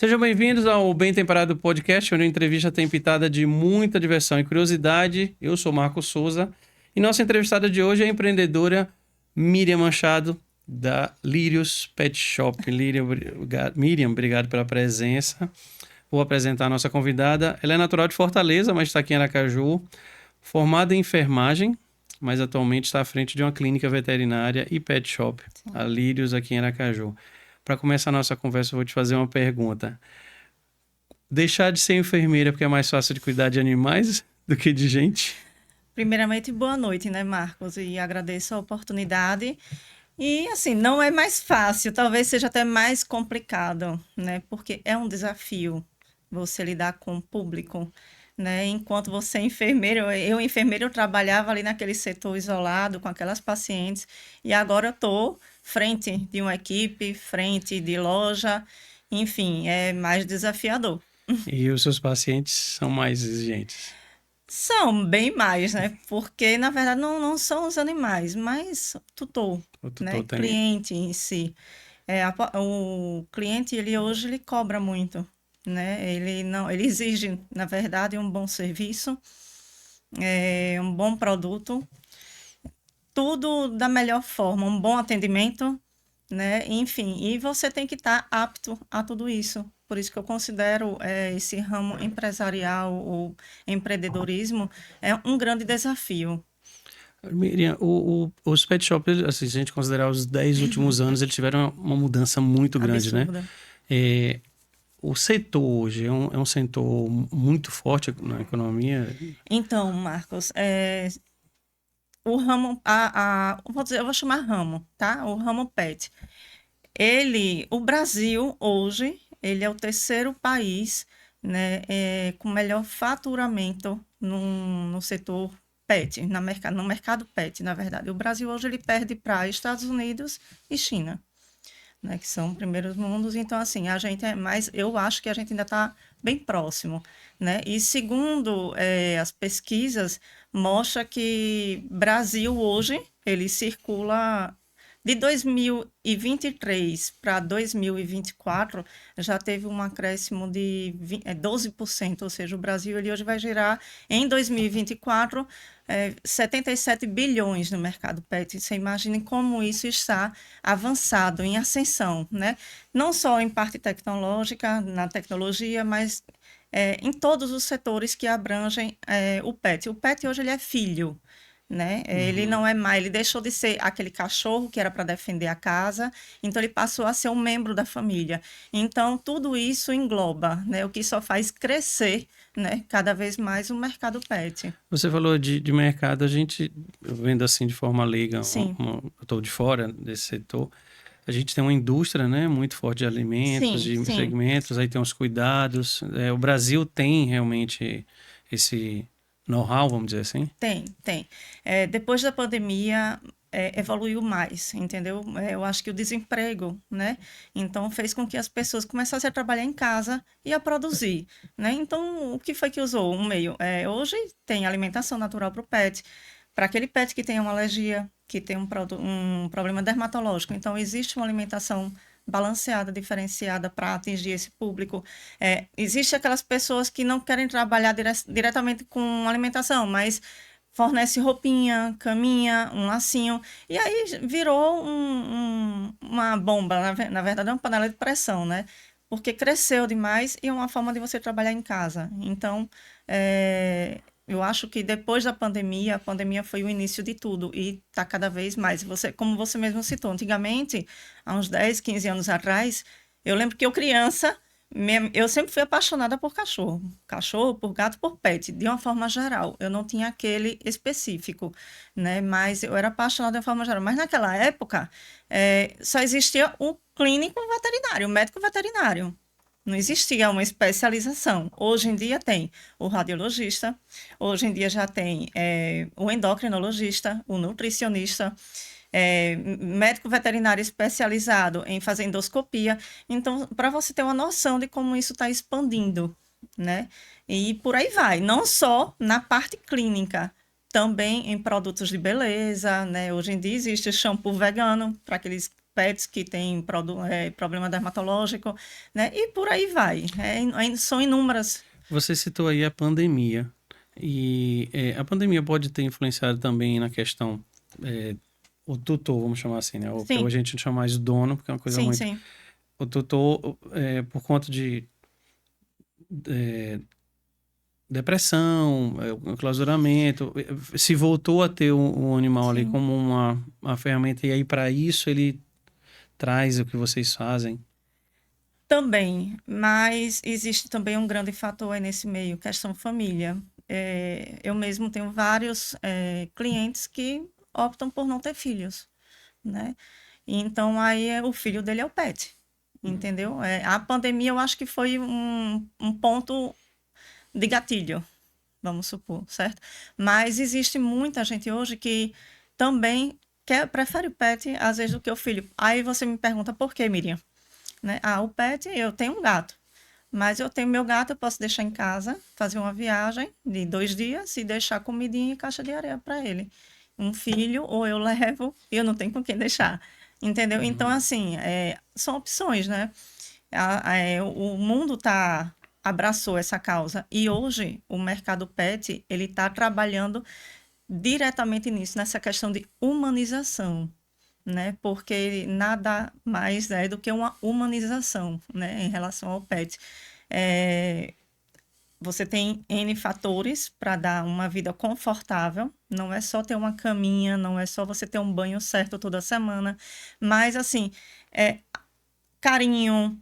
Sejam bem-vindos ao Bem Temperado Podcast, onde a entrevista tem pitada de muita diversão e curiosidade. Eu sou Marcos Souza e nossa entrevistada de hoje é a empreendedora Miriam Machado, da Lírios Pet Shop. Miriam, obrigado pela presença. Vou apresentar a nossa convidada. Ela é natural de Fortaleza, mas está aqui em Aracaju, formada em enfermagem, mas atualmente está à frente de uma clínica veterinária e pet shop, a Lírios, aqui em Aracaju. Para começar a nossa conversa, eu vou te fazer uma pergunta. Deixar de ser enfermeira porque é mais fácil de cuidar de animais do que de gente? Primeiramente, boa noite, né, Marcos? E agradeço a oportunidade. E, assim, não é mais fácil, talvez seja até mais complicado, né? Porque é um desafio você lidar com o público, né? Enquanto você é enfermeiro, eu trabalhava ali naquele setor isolado com aquelas pacientes e agora eu estou frente de uma equipe, frente de loja, enfim, é mais desafiador. E os seus pacientes são mais exigentes? São bem mais, né? Porque, na verdade, não são os animais, mas tutor, O né? tutor tem... Cliente em si. O cliente, ele cobra muito, né? Ele não, ele exige, na verdade, um bom serviço, um bom produto, tudo da melhor forma, um bom atendimento, né? Enfim, e você tem que estar apto a tudo isso. Por isso que eu considero esse ramo empresarial, o empreendedorismo, é um grande desafio. Miriam, os pet shops, assim, se a gente considerar os 10 últimos anos, eles tiveram uma mudança muito grande, né? Absurda. É, o setor hoje é um setor muito forte na economia. Então, Marcos, o ramo, eu vou chamar ramo, tá? O ramo pet. O Brasil hoje, ele é o terceiro país, né, com melhor faturamento no setor pet, no mercado pet, na verdade. O Brasil hoje ele perde para Estados Unidos e China, né, que são primeiros mundos. Então, assim, a gente mas eu acho que a gente ainda está bem próximo, né? E segundo as pesquisas, mostra que Brasil hoje ele circula de 2023 para 2024, já teve um acréscimo de 12%, ou seja, o Brasil ele hoje vai gerar, em 2024, 77 bilhões no mercado pet. Você imagine como isso está avançado, em ascensão, né? Não só em parte tecnológica, na tecnologia, mas em todos os setores que abrangem o pet. O pet hoje ele é filho, né? Ele Uhum. não é mais, ele deixou de ser aquele cachorro que era para defender a casa, então ele passou a ser um membro da família. Então tudo isso engloba, né? O que só faz crescer, né? Cada vez mais o mercado pet. Você falou de mercado, a gente, vendo assim de forma leiga, Sim, eu estou de fora desse setor, a gente tem uma indústria, né, muito forte de alimentos, sim, de sim. segmentos, aí tem os cuidados. O Brasil tem realmente esse know-how, vamos dizer assim? Tem. Depois da pandemia, evoluiu mais, entendeu? Eu acho que o desemprego, né? Então, fez com que as pessoas começassem a trabalhar em casa e a produzir, né? Então, o que foi que usou? Um meio. Hoje, tem alimentação natural para o pet, para aquele pet que tem uma alergia, que tem um problema dermatológico. Então, existe uma alimentação balanceada, diferenciada para atingir esse público. Existe aquelas pessoas que não querem trabalhar diretamente com alimentação, mas fornece roupinha, caminha, um lacinho, e aí virou uma bomba, na verdade é uma panela de pressão, né? Porque cresceu demais e é uma forma de você trabalhar em casa. Então, eu acho que depois da pandemia, a pandemia foi o início de tudo e está cada vez mais. Como você mesmo citou, antigamente, há uns 10, 15 anos atrás, eu lembro que eu criança, eu sempre fui apaixonada por cachorro. Cachorro, por gato, por pet, de uma forma geral. Eu não tinha aquele específico, né? Mas eu era apaixonada de uma forma geral. Mas naquela época, só existia o clínico veterinário, o médico veterinário. Não existia uma especialização. Hoje em dia tem o radiologista, hoje em dia já tem o endocrinologista, o nutricionista, médico veterinário especializado em fazer endoscopia. Então, para você ter uma noção de como isso está expandindo, né? E por aí vai, não só na parte clínica, também em produtos de beleza, né? Hoje em dia existe shampoo vegano para pets que têm problema dermatológico, né? E por aí vai. São inúmeras. Você citou aí a pandemia. E a pandemia pode ter influenciado também na questão, o tutor, vamos chamar assim, né? Que Sim, hoje a gente chama mais dono, porque é uma coisa sim, muito... sim. O tutor, por conta de é, depressão, enclausuramento, se voltou a ter o animal ali Sim. como uma ferramenta, e aí para isso ele traz o que vocês fazem. Também, mas existe também um grande fator aí nesse meio, questão família. Eu mesmo tenho vários clientes que optam por não ter filhos, né? Então aí o filho dele é o pet, entendeu? A pandemia eu acho que foi um ponto de gatilho, vamos supor, certo? Mas existe muita gente hoje que também prefere o pet às vezes do que o filho. Aí você me pergunta por quê, Miriam? Né? Ah, o pet, eu tenho um gato. Mas eu tenho meu gato, eu posso deixar em casa, fazer uma viagem de 2 dias e deixar comidinha e caixa de areia para ele. Um filho, ou eu levo e eu não tenho com quem deixar. Entendeu? Então, assim, são opções, né? O mundo abraçou essa causa. E hoje, o mercado pet, ele está trabalhando diretamente nisso, nessa questão de humanização, né? Porque nada mais é do que uma humanização, né? Em relação ao pet. É, Você tem N fatores para dar uma vida confortável. Não é só ter uma caminha, não é só você ter um banho certo toda semana, mas assim, é, carinho,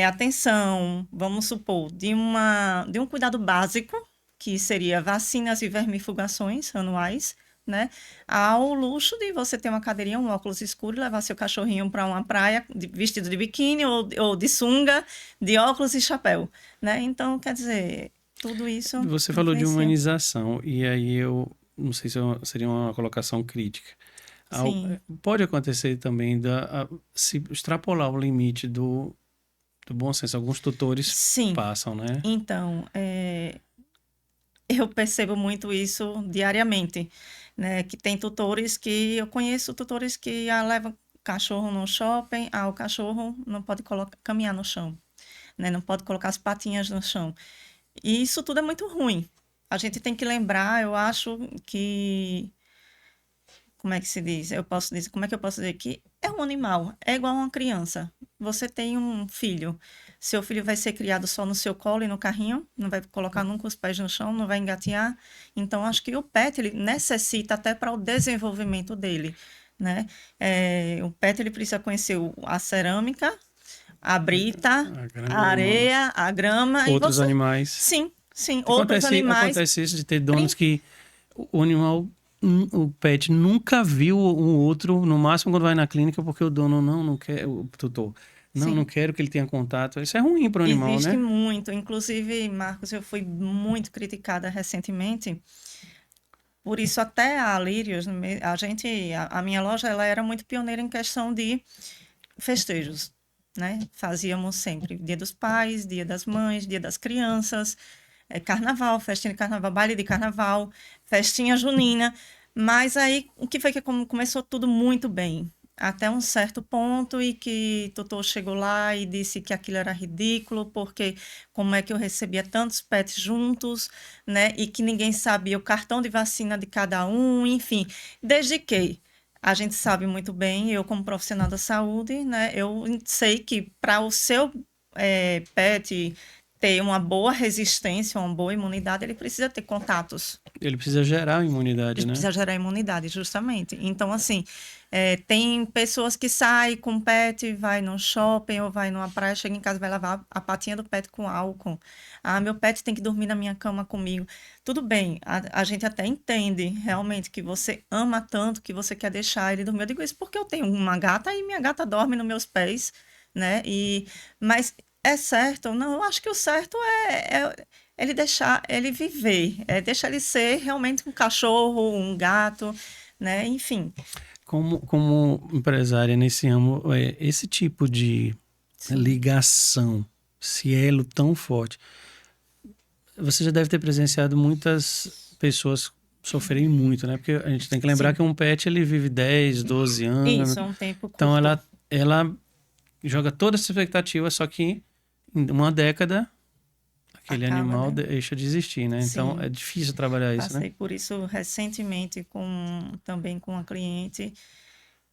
atenção, vamos supor, de um cuidado básico, que seria vacinas e vermifugações anuais, né? Ao luxo de você ter uma cadeirinha, um óculos escuro e levar seu cachorrinho para uma praia vestido de biquíni ou de sunga, de óculos e chapéu, né? Então, quer dizer, tudo isso Você falou de influencia. humanização, e aí eu não sei se seria uma colocação crítica. Sim, Pode acontecer também se extrapolar o limite do bom senso. Alguns tutores sim. passam, né? Então, eu percebo muito isso diariamente, né? Que tem tutores que eu conheço tutores que levam cachorro no shopping, o cachorro não pode caminhar no chão, né? Não pode colocar as patinhas no chão. E isso tudo é muito ruim. A gente tem que lembrar, eu acho que como é que se diz? Eu posso dizer, como é que eu posso dizer que é um animal, é igual a uma criança. Você tem um filho, seu filho vai ser criado só no seu colo e no carrinho, não vai colocar nunca os pés no chão, não vai engatear. Então, acho que o pet ele necessita até para o desenvolvimento dele, né? O pet ele precisa conhecer a cerâmica, a brita, A a grama, areia, a grama e outros você, animais. sim, sim, outros animais. Acontece isso de ter donos que o animal, o pet nunca viu um outro, no máximo quando vai na clínica, porque o dono não quer, o tutor, não Sim. quero que ele tenha contato. Isso é ruim para o animal, Existe né? muito. Inclusive, Marcos, eu fui muito criticada recentemente. Por isso, até a Lírios, a minha loja, ela era muito pioneira em questão de festejos, né? Fazíamos sempre Dia dos Pais, Dia das Mães, Dia das Crianças, Carnaval, festinha de carnaval, baile de carnaval, festinha junina. Mas aí, o que foi que começou tudo muito bem? Até um certo ponto e que Totô chegou lá e disse que aquilo era ridículo, porque como é que eu recebia tantos pets juntos, né? E que ninguém sabia o cartão de vacina de cada um, enfim. Desde que a gente sabe muito bem, eu como profissional da saúde, né? Eu sei que para o seu pet ter uma boa resistência, uma boa imunidade, ele precisa ter contatos. Ele precisa gerar imunidade, Ele né? precisa gerar imunidade, justamente. Então, assim, tem pessoas que saem com o pet, vai no shopping ou vai numa praia, chega em casa, vai lavar a patinha do pet com álcool. Ah, meu pet tem que dormir na minha cama comigo. Tudo bem, a gente até entende realmente que você ama tanto que você quer deixar ele dormir. Eu digo isso porque eu tenho uma gata e minha gata dorme nos meus pés, né? Mas é certo? Não, eu acho que o certo é ele deixar ele viver, deixar ele ser realmente um cachorro, um gato, né? Enfim. Como empresária nesse ramo, esse tipo de Sim. ligação, esse elo tão forte, você já deve ter presenciado muitas pessoas sofrerem muito, né? Porque a gente tem que lembrar Sim. que um pet ele vive 10, 12 anos, Isso, é um tempo então curto. ela joga toda essa expectativa, só que em uma década aquele Acaba, animal né? deixa de existir, né? Então Sim, é difícil trabalhar isso, né? passei por isso recentemente também com uma cliente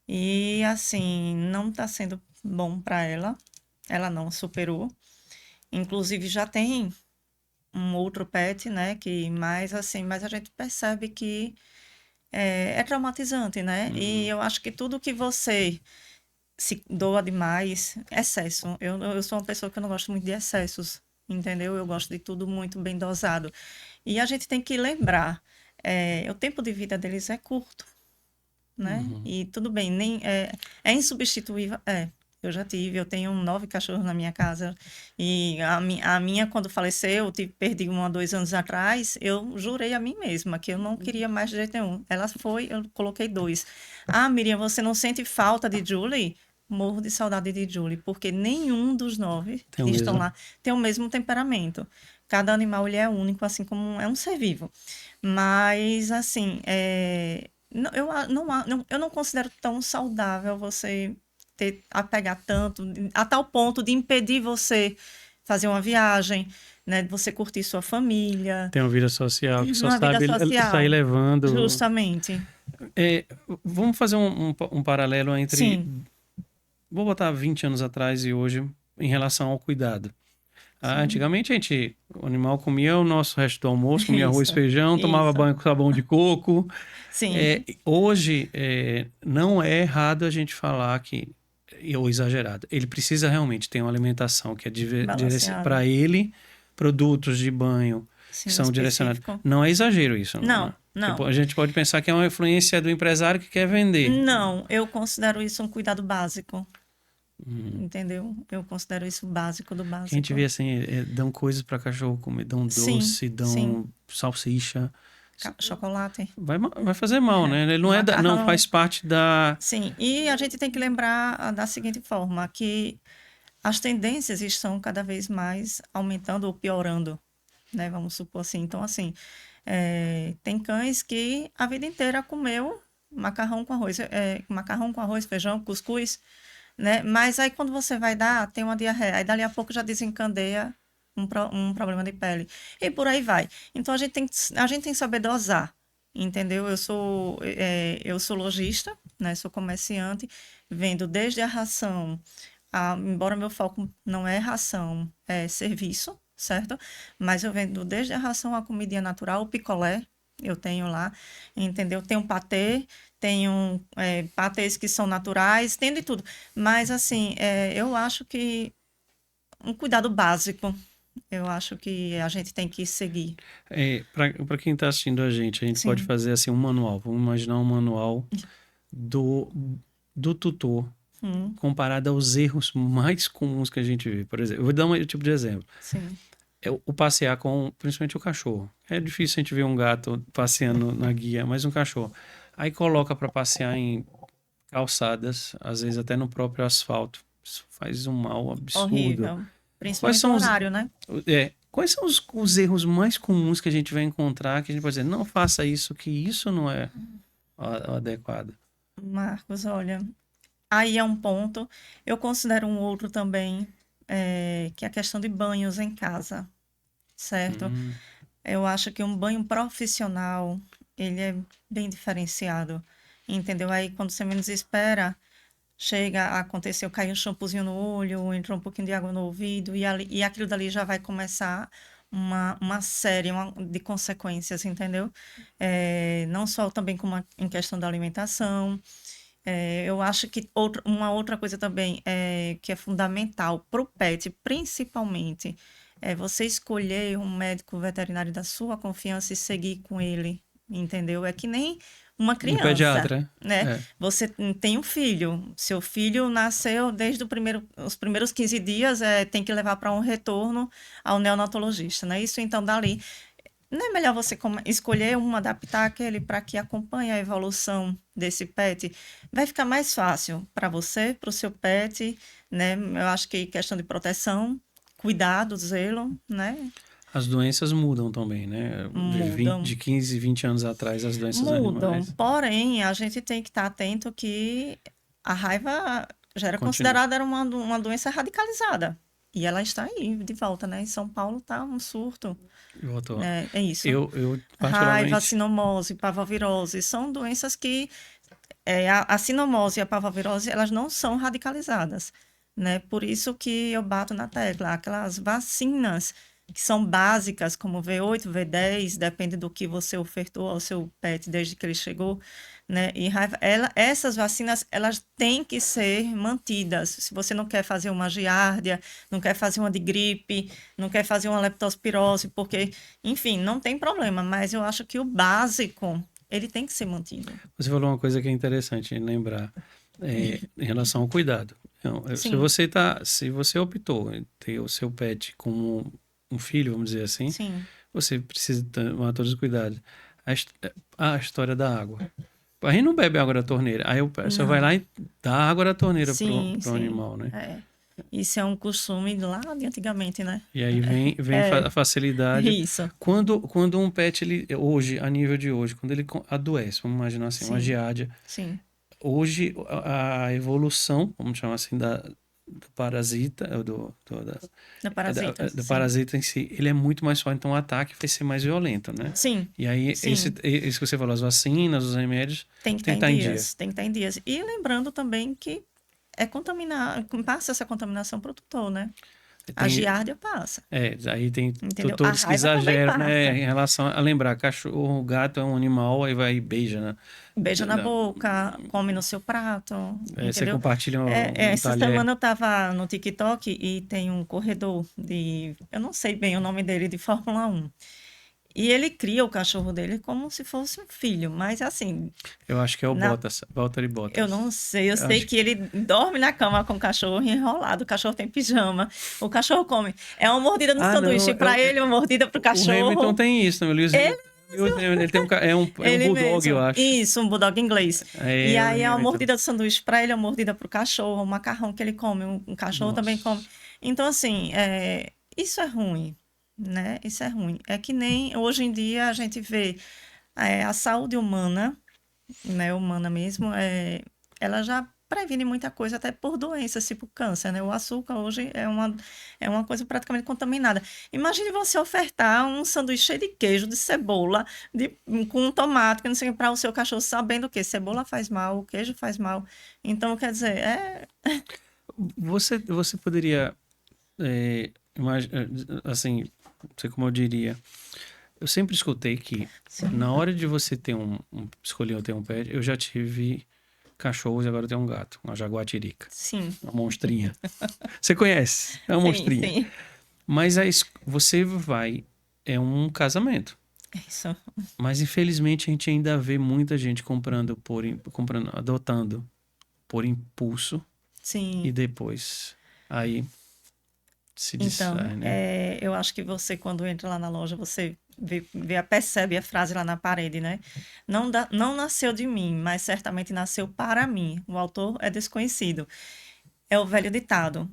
e assim, não está sendo bom para ela. Ela não superou. Inclusive já tem um outro pet, né, que mais assim, mas a gente percebe que é traumatizante, né? E Uhum. eu acho que tudo que você se doa demais, excesso. Eu sou uma pessoa que eu não gosto muito de excessos, entendeu? Eu gosto de tudo muito bem dosado. E a gente tem que lembrar, o tempo de vida deles é curto, né? Uhum. E tudo bem, nem é insubstituível, é. Eu já tive, eu tenho 9 cachorros na minha casa. E a minha, quando faleceu, perdi uma 2 anos atrás, eu jurei a mim mesma que eu não queria mais de jeito nenhum. Ela foi, eu coloquei 2. Ah, Miriam, você não sente falta de Julie? Morro de saudade de Julie, porque nenhum dos 9 Tem o que estão mesmo. lá tem o mesmo temperamento. Cada animal ele é único, assim como é um ser vivo. Mas, assim, eu não considero tão saudável você apegar tanto, a tal ponto de impedir você fazer uma viagem, né? De você curtir sua família, Tem uma vida social que só uma vida sabe sair social, levando. justamente. É, vamos fazer um paralelo entre. Sim, Vou botar 20 anos atrás e hoje em relação ao cuidado. sim, Antigamente o animal comia o nosso resto do almoço, comia arroz, isso, feijão, tomava isso, banho com sabão de coco. sim, Hoje não é errado a gente falar que, ou exagerado, ele precisa realmente ter uma alimentação que é balanceada, para ele, produtos de banho que sim, são direcionados. específico. Não é exagero isso, não, né? Não, não, A gente pode pensar que é uma influência do empresário que quer vender. não, eu considero isso um cuidado básico, Hum. entendeu? Eu considero isso básico do Que a gente básico. vê assim, dão coisas para cachorro comer, dão Sim, doce, sim, dão salsicha. chocolate, Vai fazer mal, né? Ele não não macarrão. faz parte da. Sim, e a gente tem que lembrar da seguinte forma, que as tendências estão cada vez mais aumentando ou piorando, né? Vamos supor assim. Então, assim, tem cães que a vida inteira comeu macarrão com arroz, feijão, cuscuz, né? Mas aí quando você vai dar, tem uma diarreia. Aí dali a pouco já desencadeia um problema de pele. E por aí vai. Então a gente tem que saber dosar, entendeu? Eu sou lojista, né? Sou comerciante, vendo desde a ração, embora meu foco não é ração, é serviço, certo? Mas eu vendo desde a ração à comidinha natural, o picolé, eu tenho lá, entendeu? Tenho patê, tenho patês que são naturais, tem de tudo. Mas, assim, eu acho que um cuidado básico, eu acho que a gente tem que seguir. Para quem está assistindo a gente pode Sim. fazer assim um manual. Vamos imaginar um manual do, do tutor Hum, comparado aos erros mais comuns que a gente vê. Por exemplo, eu vou dar um tipo de exemplo. sim. É o passear com, principalmente o cachorro. É difícil a gente ver um gato passeando na guia, mas um cachorro. Aí coloca para passear em calçadas, às vezes até no próprio asfalto. Isso faz um mal absurdo. Horrível. Quais Principalmente o são horário, né? quais são os erros mais comuns que a gente vai encontrar que a gente pode dizer, não faça isso, que isso não é o adequado? Marcos, olha, aí é um ponto. Eu considero um outro também, que é a questão de banhos em casa, certo? Hum, Eu acho que um banho profissional, ele é bem diferenciado, entendeu? Aí, quando você menos espera, chega a acontecer, cair um shampoozinho no olho, entrou um pouquinho de água no ouvido, e aquilo dali já vai começar uma série de consequências, entendeu? Não só também como em questão da alimentação. Eu acho que uma outra coisa também que é fundamental para o pet, principalmente, é você escolher um médico veterinário da sua confiança e seguir com ele, entendeu? É que nem uma um criança, pediatra. né? É. Você tem um filho, seu filho nasceu desde os primeiros 15 dias, tem que levar para um retorno ao neonatologista, né? Isso então dali. Não é melhor você escolher adaptar aquele para que acompanhe a evolução desse pet? Vai ficar mais fácil para você, para o seu pet, né? Eu acho que questão de proteção, cuidado, zelo, né? As doenças mudam também, né? De Mudam. 15, 20 anos atrás, as doenças Mudam. animais. Porém, a gente tem que estar atento que a raiva já era Continua. considerada era uma doença radicalizada. E ela está aí, de volta, né? Em São Paulo tá um surto. Voltou. É isso. Eu Raiva, particularmente, sinomose, parvovirose, são doenças que a sinomose e a parvovirose, elas não são radicalizadas, né? Por isso que eu bato na tecla, aquelas vacinas que são básicas, como V8, V10, depende do que você ofertou ao seu pet desde que ele chegou, né? E essas vacinas, elas têm que ser mantidas. Se você não quer fazer uma giardia, não quer fazer uma de gripe, não quer fazer uma leptospirose, porque, enfim, não tem problema, mas eu acho que o básico, ele tem que ser mantido. você falou uma coisa que é interessante lembrar em relação ao cuidado. Então, Sim, se você optou em ter o seu pet como um filho, vamos dizer assim, sim, você precisa tomar todos os cuidados. A história da água. A gente não bebe água da torneira. Aí o pessoal vai não. lá e dá água da torneira Sim, pro sim. animal, né? É. Isso é um costume lá de antigamente, né? E aí vem É, a facilidade. isso. Quando um pet, ele, hoje, a nível de hoje, quando ele adoece, vamos imaginar assim, uma Sim, giardia, sim. hoje a evolução, vamos chamar assim, do parasita, Da parasita, do sim. parasita em si, ele é muito mais forte, então o ataque vai ser mais violento, né? Sim, E aí, sim. esse que você falou, as vacinas, os remédios, Tem que tem estar que em estar em dia. dias, tem que estar em dias. E lembrando também que é contaminar, passa essa contaminação para o tutor, né? A Tem, giardia passa, aí tem entendeu? A tutores que raiva também exageram, né, passa. em relação a lembrar, cachorro, gato é um animal, aí vai e beija, né? Beija na boca, come no seu prato, Você entendeu? compartilha um Essa talher. semana eu tava no TikTok e tem um corredor eu não sei bem o nome dele, de Fórmula 1. E ele cria o cachorro dele como se fosse um filho, mas assim, Eu acho que é o na, Bottas, Valtteri eu Bottas. não sei, eu Eu sei acho que que ele dorme na cama com o cachorro enrolado, o cachorro tem pijama, o cachorro come. É uma mordida no não, sanduíche para ele, uma mordida pro o Hamilton cachorro. tem isso, né? Lewis Hamilton, ele tem é um Ele bulldog, eu mesmo. acho. Isso, um bulldog inglês. E O aí é uma Hamilton. mordida de sanduíche para ele, é uma mordida pro cachorro, o macarrão que ele come, um cachorro também come. Nossa. Então, assim, isso é ruim, né? Isso é ruim. É que nem hoje em dia a gente vê a saúde humana, né? Humana mesmo, ela já previne muita coisa, até por doenças, tipo câncer, né? O açúcar hoje é uma coisa praticamente contaminada. Imagine você ofertar um sanduíche cheio de queijo, de cebola, com tomate, que não sei para o seu cachorro, sabendo que cebola faz mal, o queijo faz mal. Então, quer dizer, Você poderia, assim, não sei como eu diria. Eu sempre escutei que sim, na hora de você ter escolher ter um pet, eu já tive cachorros e agora eu tenho um gato, uma jaguatirica, sim, uma monstrinha. Você conhece? É uma sim, monstrinha. sim. Mas você é um casamento. Isso, Mas infelizmente a gente ainda vê muita gente comprando, adotando por impulso e sim. depois aí se Então, distrai, né? eu acho que você, quando entra lá na loja, você percebe a frase lá na parede, né? Não nasceu de mim, mas certamente nasceu para mim. O autor é desconhecido. É o velho ditado.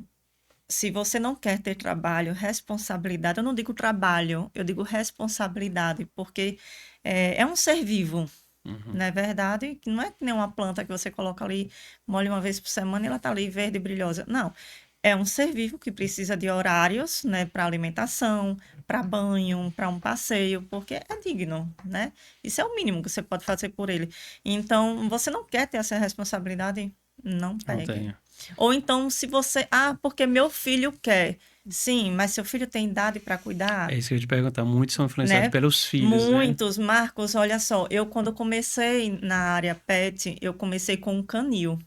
Se você não quer ter trabalho, responsabilidade, eu não digo trabalho, eu digo responsabilidade, porque é um ser vivo, Uhum. não é verdade? Que não é que nem uma planta que você coloca ali, molha uma vez por semana e ela está ali verde e brilhosa. Não. É um ser vivo que precisa de horários, né, para alimentação, para banho, para um passeio, porque é digno, né? Isso é o mínimo que você pode fazer por ele. Então, você não quer ter essa responsabilidade? Não Não pegue. tenho. Ou então, se você, porque meu filho quer. Sim, mas seu filho tem idade para cuidar, É isso que eu ia te perguntar. Muitos são influenciados né? pelos filhos, né? Muitos, Marcos, olha só, eu quando comecei na área pet, eu comecei com um canil.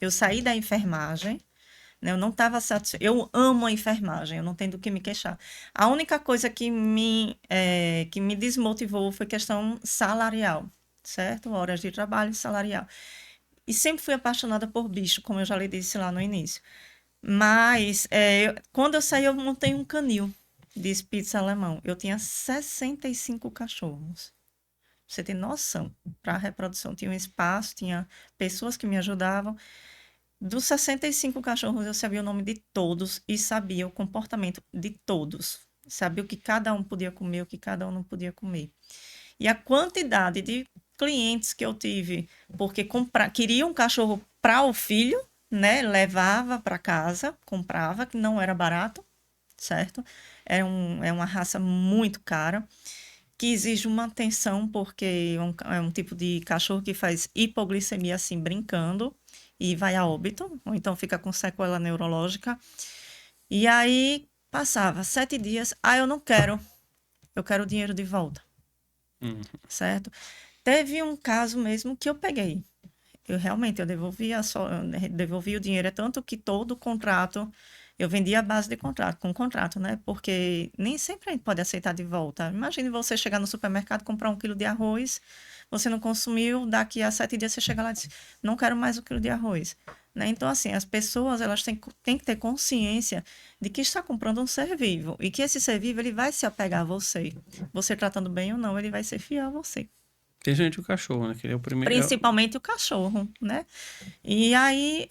Eu saí da enfermagem, né? Eu não estava satisfeita. Eu amo a enfermagem, eu não tenho do que me queixar. A única coisa que me desmotivou foi questão salarial, certo? Horas de trabalho salarial. E sempre fui apaixonada por bicho, como eu já lhe disse lá no início. Mas quando eu saí, eu montei um canil de Spitz alemão. Eu tinha 65 cachorros. Você tem noção, para a reprodução. Tinha um espaço, tinha pessoas que me ajudavam. Dos 65 cachorros, eu sabia o nome de todos e sabia o comportamento de todos. Sabia o que cada um podia comer, o que cada um não podia comer. E a quantidade de clientes que eu tive, porque queria um cachorro para o filho, né? Levava para casa, comprava, que não era barato, certo? É uma raça muito cara, que exige uma atenção, porque é um tipo de cachorro que faz hipoglicemia assim, brincando, e vai a óbito, ou então fica com sequela neurológica. E aí passava 7 dias, eu não quero, eu quero o dinheiro de volta, Hum. certo? Teve um caso mesmo que eu peguei. Eu devolvi, devolvi o dinheiro, é tanto que todo o contrato, eu vendi a base de contrato, com contrato, né? Porque nem sempre a gente pode aceitar de volta. Imagine você chegar no supermercado, comprar 1 quilo de arroz, você não consumiu, daqui a 7 dias você chega lá e diz, não quero mais 1 quilo de arroz. Né? Então, assim, as pessoas, elas têm que ter consciência de que está comprando um ser vivo, e que esse ser vivo, ele vai se apegar a você. Você tratando bem ou não, ele vai ser fiel a você. Principalmente o cachorro, né? Que ele é o primeiro. Principalmente o cachorro, né? E aí,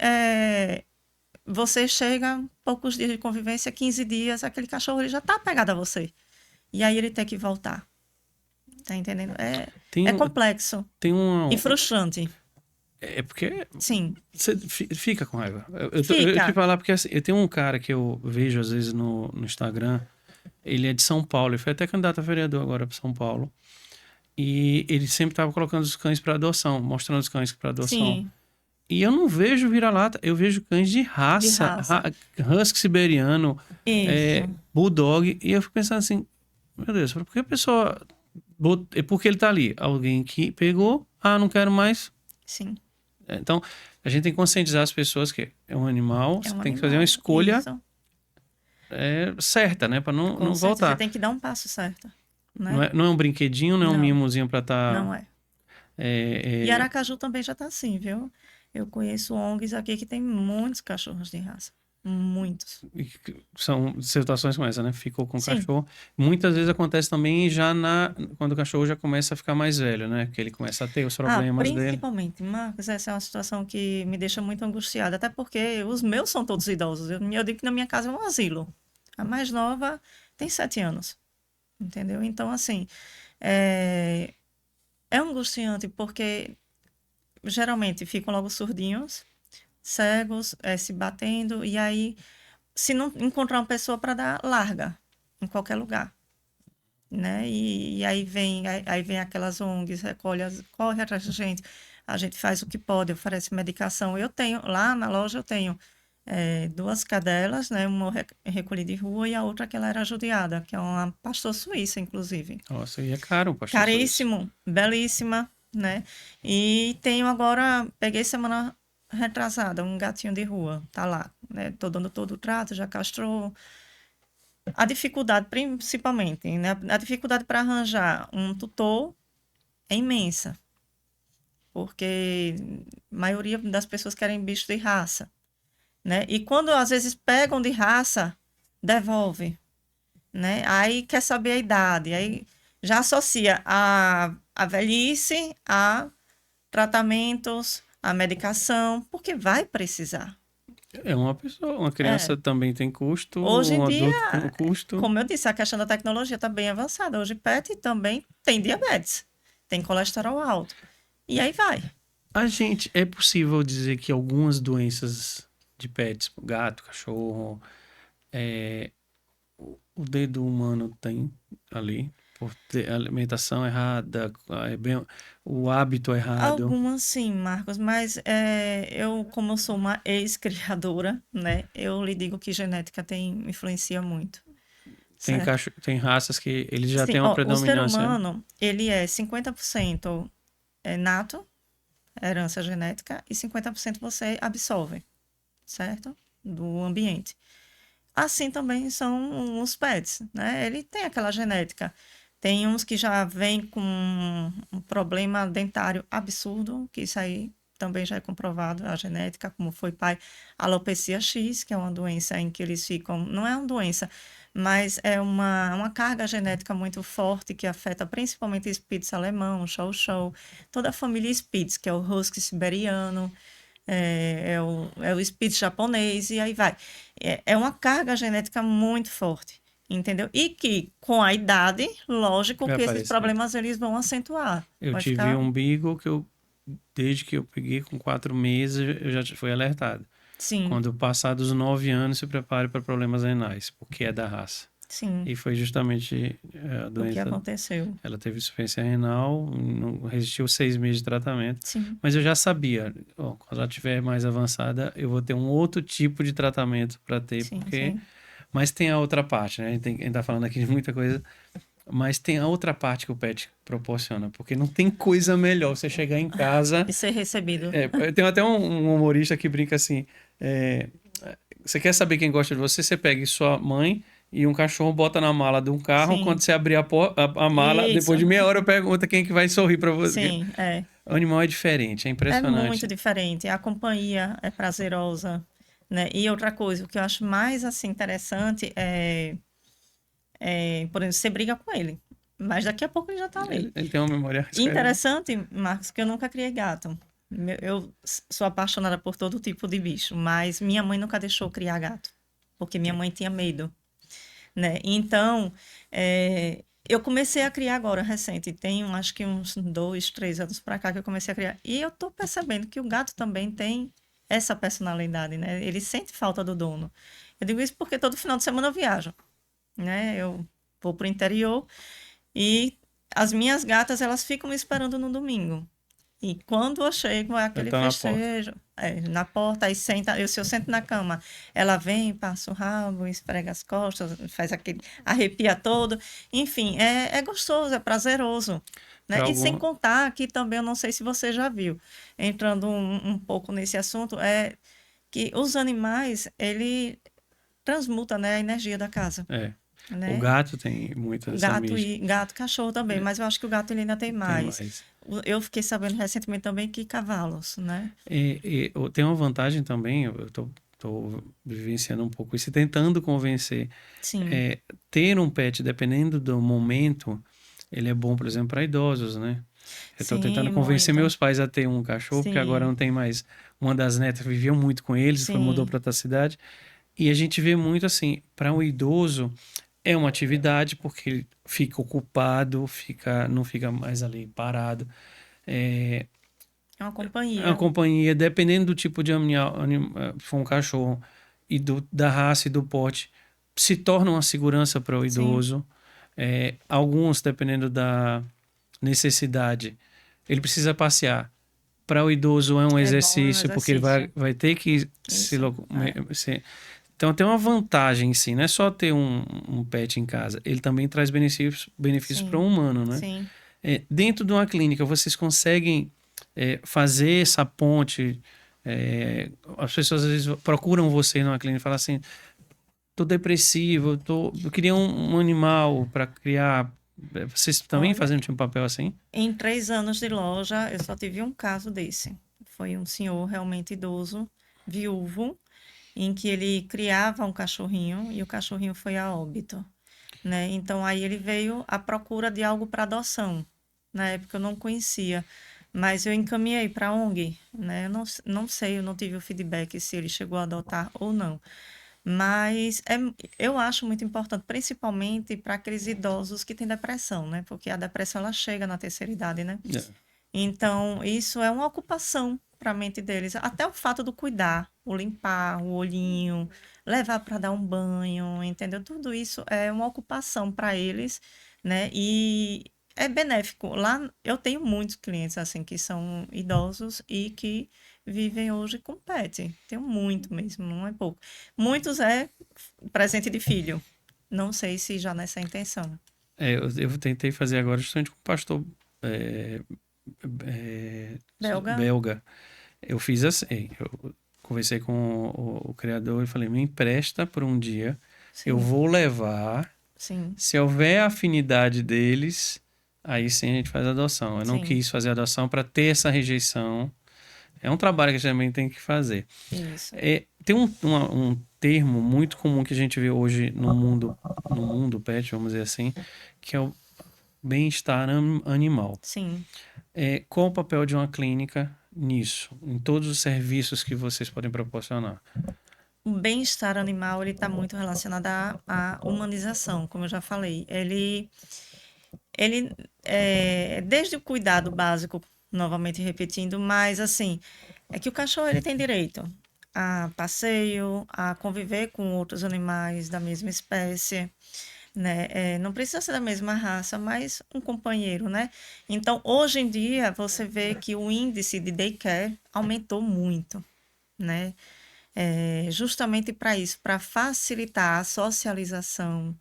você chega, poucos dias de convivência, 15 dias, aquele cachorro ele já tá apegado a você. E aí ele tem que voltar. Tá entendendo? Tem, É complexo tem e um. frustrante. É porque Sim, você fica com raiva. Eu te fica. falar porque assim, eu tenho um cara que eu vejo às vezes no Instagram. Ele é de São Paulo. Ele foi até candidato a vereador agora para São Paulo. E ele sempre estava colocando os cães para adoção, mostrando os cães para adoção. Sim, E eu não vejo vira-lata, eu vejo cães de de raça, raça. husky siberiano, Isso. bulldog. E eu fico pensando assim, meu Deus, por que a pessoa... É porque ele tá ali. Alguém que pegou, não quero mais. Sim. Então, a gente tem que conscientizar as pessoas que é um animal, É você um tem que fazer uma animal. escolha Isso. certa, né? Para Com não certeza, você voltar. tem que dar um passo certo, Não né? é, não é um brinquedinho, não é um Não, mimozinho para estar... não é. E Aracaju também já tá assim, viu? Eu conheço ONGs aqui que tem muitos cachorros de raça. Muitos. São situações como essa, né? Ficou com o Sim. cachorro. Muitas vezes acontece também quando o cachorro já começa a ficar mais velho, né? Que ele começa a ter os problemas dele. Principalmente, Marcos, essa é uma situação que me deixa muito angustiada, até porque os meus são todos idosos. Eu digo que na minha casa é um asilo. A mais nova tem 7 anos, entendeu? Então, assim, é, é angustiante porque geralmente ficam logo surdinhos, cegos, se batendo, e aí, se não encontrar uma pessoa para dar, larga em qualquer lugar. Né? E aí vem aquelas ONGs, corre atrás da gente, a gente faz o que pode, oferece medicação. Eu tenho, lá na loja eu tenho 2 cadelas, né? Uma recolhi de rua e a outra que ela era judiada, que é uma pastor suíça, inclusive. Nossa, e é caro um pastor suíço. Caríssimo, belíssima, né? E tenho agora, peguei semana retrasada, um gatinho de rua, tá lá, né? Tô dando todo o trato, já castrou. A dificuldade, principalmente, né? A dificuldade para arranjar um tutor é imensa, porque a maioria das pessoas querem bicho de raça, né? E quando às vezes pegam de raça, devolve, né? Aí quer saber a idade, aí já associa a velhice a tratamentos, a medicação, porque vai precisar. É uma pessoa, uma criança É. também tem custo, Hoje em um dia, adulto com custo. como eu disse, a questão da tecnologia está bem avançada. Hoje, pet também tem diabetes, tem colesterol alto. E aí vai. É possível dizer que algumas doenças de pets, gato, cachorro, o dedo humano tem ali, por ter alimentação errada, o hábito errado. Algumas sim, Marcos, mas como eu sou uma ex-criadora, né, eu lhe digo que genética influencia muito, certo? Tem raças que eles já Sim, têm uma ó, o ser predominância. humano, ele é 50% nato, herança genética, e 50% você absorve, certo? Do ambiente. Assim também são os pets, né? Ele tem aquela genética. Tem uns que já vêm com um problema dentário absurdo, que isso aí também já é comprovado, a genética, como foi pai, alopecia X, que é uma doença em que eles ficam, não é uma doença, mas é uma carga genética muito forte que afeta principalmente Spitz alemão, Chow Chow, toda a família Spitz, que é o Husky siberiano, é o Spitz japonês, e aí vai. É uma carga genética muito forte, entendeu? E que, com a idade, lógico Vai que esses aparecer. problemas eles vão acentuar. Eu Vai tive ficar. um Beagle que desde que eu peguei com 4 meses, eu já fui alertado. Sim, Quando passar dos 9 anos, se prepare para problemas renais, porque é da raça. sim. E foi justamente a O que doença. aconteceu? Ela teve insuficiência renal, não resistiu 6 meses de tratamento. Sim, Mas eu já sabia, ó, quando ela estiver mais avançada, eu vou ter um outro tipo de tratamento para ter, sim, porque. sim. Mas tem a outra parte, né? A gente tá falando aqui de muita coisa, mas tem a outra parte que o pet proporciona, porque não tem coisa melhor você chegar em casa. E ser recebido. Tem até um humorista que brinca assim: é, você quer saber quem gosta de você? Você pega sua mãe e um cachorro, bota na mala de um carro. Quando Sim, você abrir a mala, depois isso. de meia hora, pergunta quem é que vai sorrir para você. Sim, é. O animal é diferente, é É muito impressionante. diferente. A companhia é prazerosa, né? E outra coisa, o que eu acho mais assim interessante por exemplo, você briga com ele, mas daqui a pouco ele já tá ali. Ele tem uma memória. E interessante, Marcos, que eu nunca criei gato. Eu sou apaixonada por todo tipo de bicho, mas minha mãe nunca deixou eu criar gato, porque minha mãe tinha medo, né? Então, eu comecei a criar agora, recente. Tem, acho que uns 2, 3 anos para cá que eu comecei a criar. E eu tô percebendo que o gato também tem essa personalidade, né? Ele sente falta do dono. Eu digo isso porque todo final de semana eu viajo, né? Eu vou pro interior e as minhas gatas, elas ficam me esperando no domingo. E quando eu chego, é Ele aquele tá na porta. festejo, na porta, aí senta, se eu sento na cama, ela vem, passa o rabo, esfrega as costas, faz aquele, arrepia todo. Enfim, é gostoso, é prazeroso, né? Para E sem algum. contar que também, eu não sei se você já viu, entrando um pouco nesse assunto, é que os animais, ele transmuta, né, a energia da casa, É. O né? gato tem muito essa mística. Gato, cachorro também, mas eu acho que o gato ele ainda tem Tem mais. mais. Eu fiquei sabendo recentemente também que cavalos, né? Tem uma vantagem também, eu tô vivenciando um pouco isso e tentando convencer. Sim, É, ter um pet, dependendo do momento, ele é bom, por exemplo, para idosos, né? Eu estou tentando sim, convencer muito. meus pais a ter um cachorro, porque agora Sim, não tem mais. Uma das netas vivia muito com eles, mudou sim, para outra cidade. E a gente vê muito assim, para um idoso é uma atividade, porque ele fica ocupado, não fica mais ali parado. É, é uma a companhia. companhia, dependendo do tipo de animal, se for um cachorro, e da raça e do porte, se torna uma segurança para o Sim, idoso. Alguns, dependendo da necessidade, ele precisa passear. Para o idoso é um é bom, é um exercício, porque ele vai, exercício. vai ter que Isso, é. Então tem uma vantagem em si, não é só ter um pet em casa, ele também traz benefícios para o Sim, humano, né? sim. Dentro de uma clínica, vocês conseguem fazer essa ponte. As pessoas às vezes procuram você numa clínica e falam assim: tô depressivo, eu queria um animal para criar. Vocês também Olha, fazem um papel assim? em 3 anos de loja, eu só tive um caso desse. Foi um senhor realmente idoso, viúvo, em que ele criava um cachorrinho e o cachorrinho foi a óbito, né? Então aí ele veio à procura de algo para adoção. Na época eu não conhecia, mas eu encaminhei para a ONG, né? Eu não sei, eu não tive o feedback se ele chegou a adotar ou não. Mas eu acho muito importante, principalmente para aqueles idosos que têm depressão, né? Porque a depressão ela chega na terceira idade, né? É. Então, isso é uma ocupação para a mente deles. Até o fato do cuidar, o limpar o olhinho, levar para dar um banho, entendeu? Tudo isso é uma ocupação para eles, né? E é benéfico. Lá eu tenho muitos clientes assim que são idosos e que vivem hoje com pet. Tenho muito mesmo, não é pouco. Muitos é presente de filho. Não sei se já nessa intenção. Eu tentei fazer agora justamente com o pastor é, é, Belga? belga. Eu fiz assim, eu conversei com o criador e falei: me empresta por um dia, eu Sim, vou levar. sim, Se houver afinidade deles, aí sim a gente faz a adoção. Eu não sim. quis fazer a adoção para ter essa rejeição. É um trabalho que a gente também tem que fazer. Isso. Tem um termo muito comum que a gente vê hoje no mundo pet, vamos dizer assim, que é o bem-estar animal. Sim. Qual o papel de uma clínica nisso, em todos os serviços que vocês podem proporcionar? O bem-estar animal, ele está muito relacionado à humanização, como eu já falei. Desde o cuidado básico, novamente repetindo, mas assim, é que o cachorro ele tem direito a passeio, a conviver com outros animais da mesma espécie, né? Não precisa ser da mesma raça, mas um companheiro, né? Então, hoje em dia, você vê que o índice de daycare aumentou muito, né? Justamente para isso, para facilitar a socialização.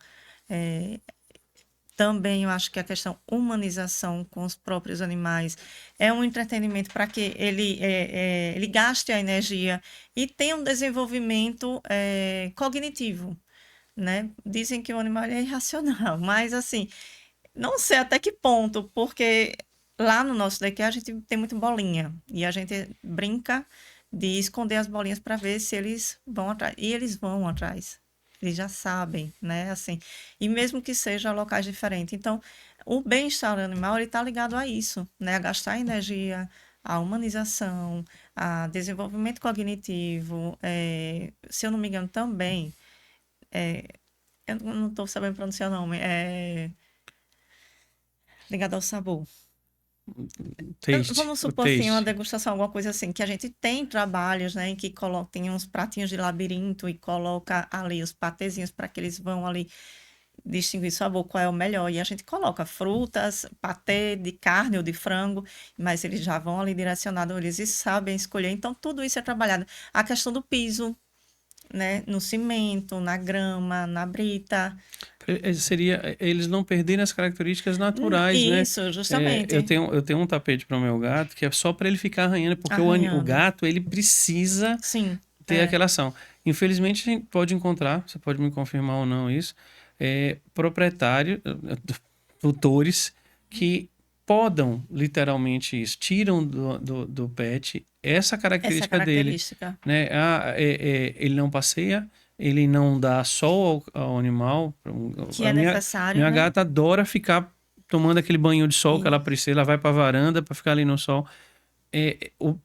Também eu acho que a questão humanização com os próprios animais é um entretenimento para que ele gaste a energia e tenha um desenvolvimento cognitivo, né? Dizem que o animal é irracional, mas assim, não sei até que ponto, porque lá no nosso daqui a gente tem muita bolinha e a gente brinca de esconder as bolinhas para ver se eles vão atrás. E eles vão atrás. Eles já sabem, né? Assim, e mesmo que sejam locais diferentes. Então, o bem-estar animal, ele está ligado a isso, né? A gastar energia, a humanização, a desenvolvimento cognitivo, se eu não me engano também, eu não estou sabendo pronunciar o nome, ligado ao sabor. Taste, Vamos o supor assim, uma taste. degustação, alguma coisa assim, que a gente tem trabalhos, né, em que coloca, tem uns pratinhos de labirinto e coloca ali os patezinhos para que eles vão ali distinguir sabor, qual é o melhor. E a gente coloca frutas, patê de carne ou de frango, mas eles já vão ali direcionados, eles sabem escolher. Então, tudo isso é trabalhado. A questão do piso, né, no cimento, na grama, na brita. Seria eles não perderem as características naturais, né? Isso, Eu justamente. tenho, eu tenho um tapete para o meu gato que é só para ele ficar arranhando, porque o Arranhando. gato ele precisa Sim, ter aquela ação. Infelizmente, a gente pode encontrar, você pode me confirmar ou não isso, proprietário, tutores que podam literalmente isso, tiram do pet essa essa característica dele, característica. né? Ele não passeia, ele não dá sol ao animal. Que A é necessário, minha né? gata adora ficar tomando aquele banho de sol que ela E precisa, ela vai para a varanda para ficar ali no sol. O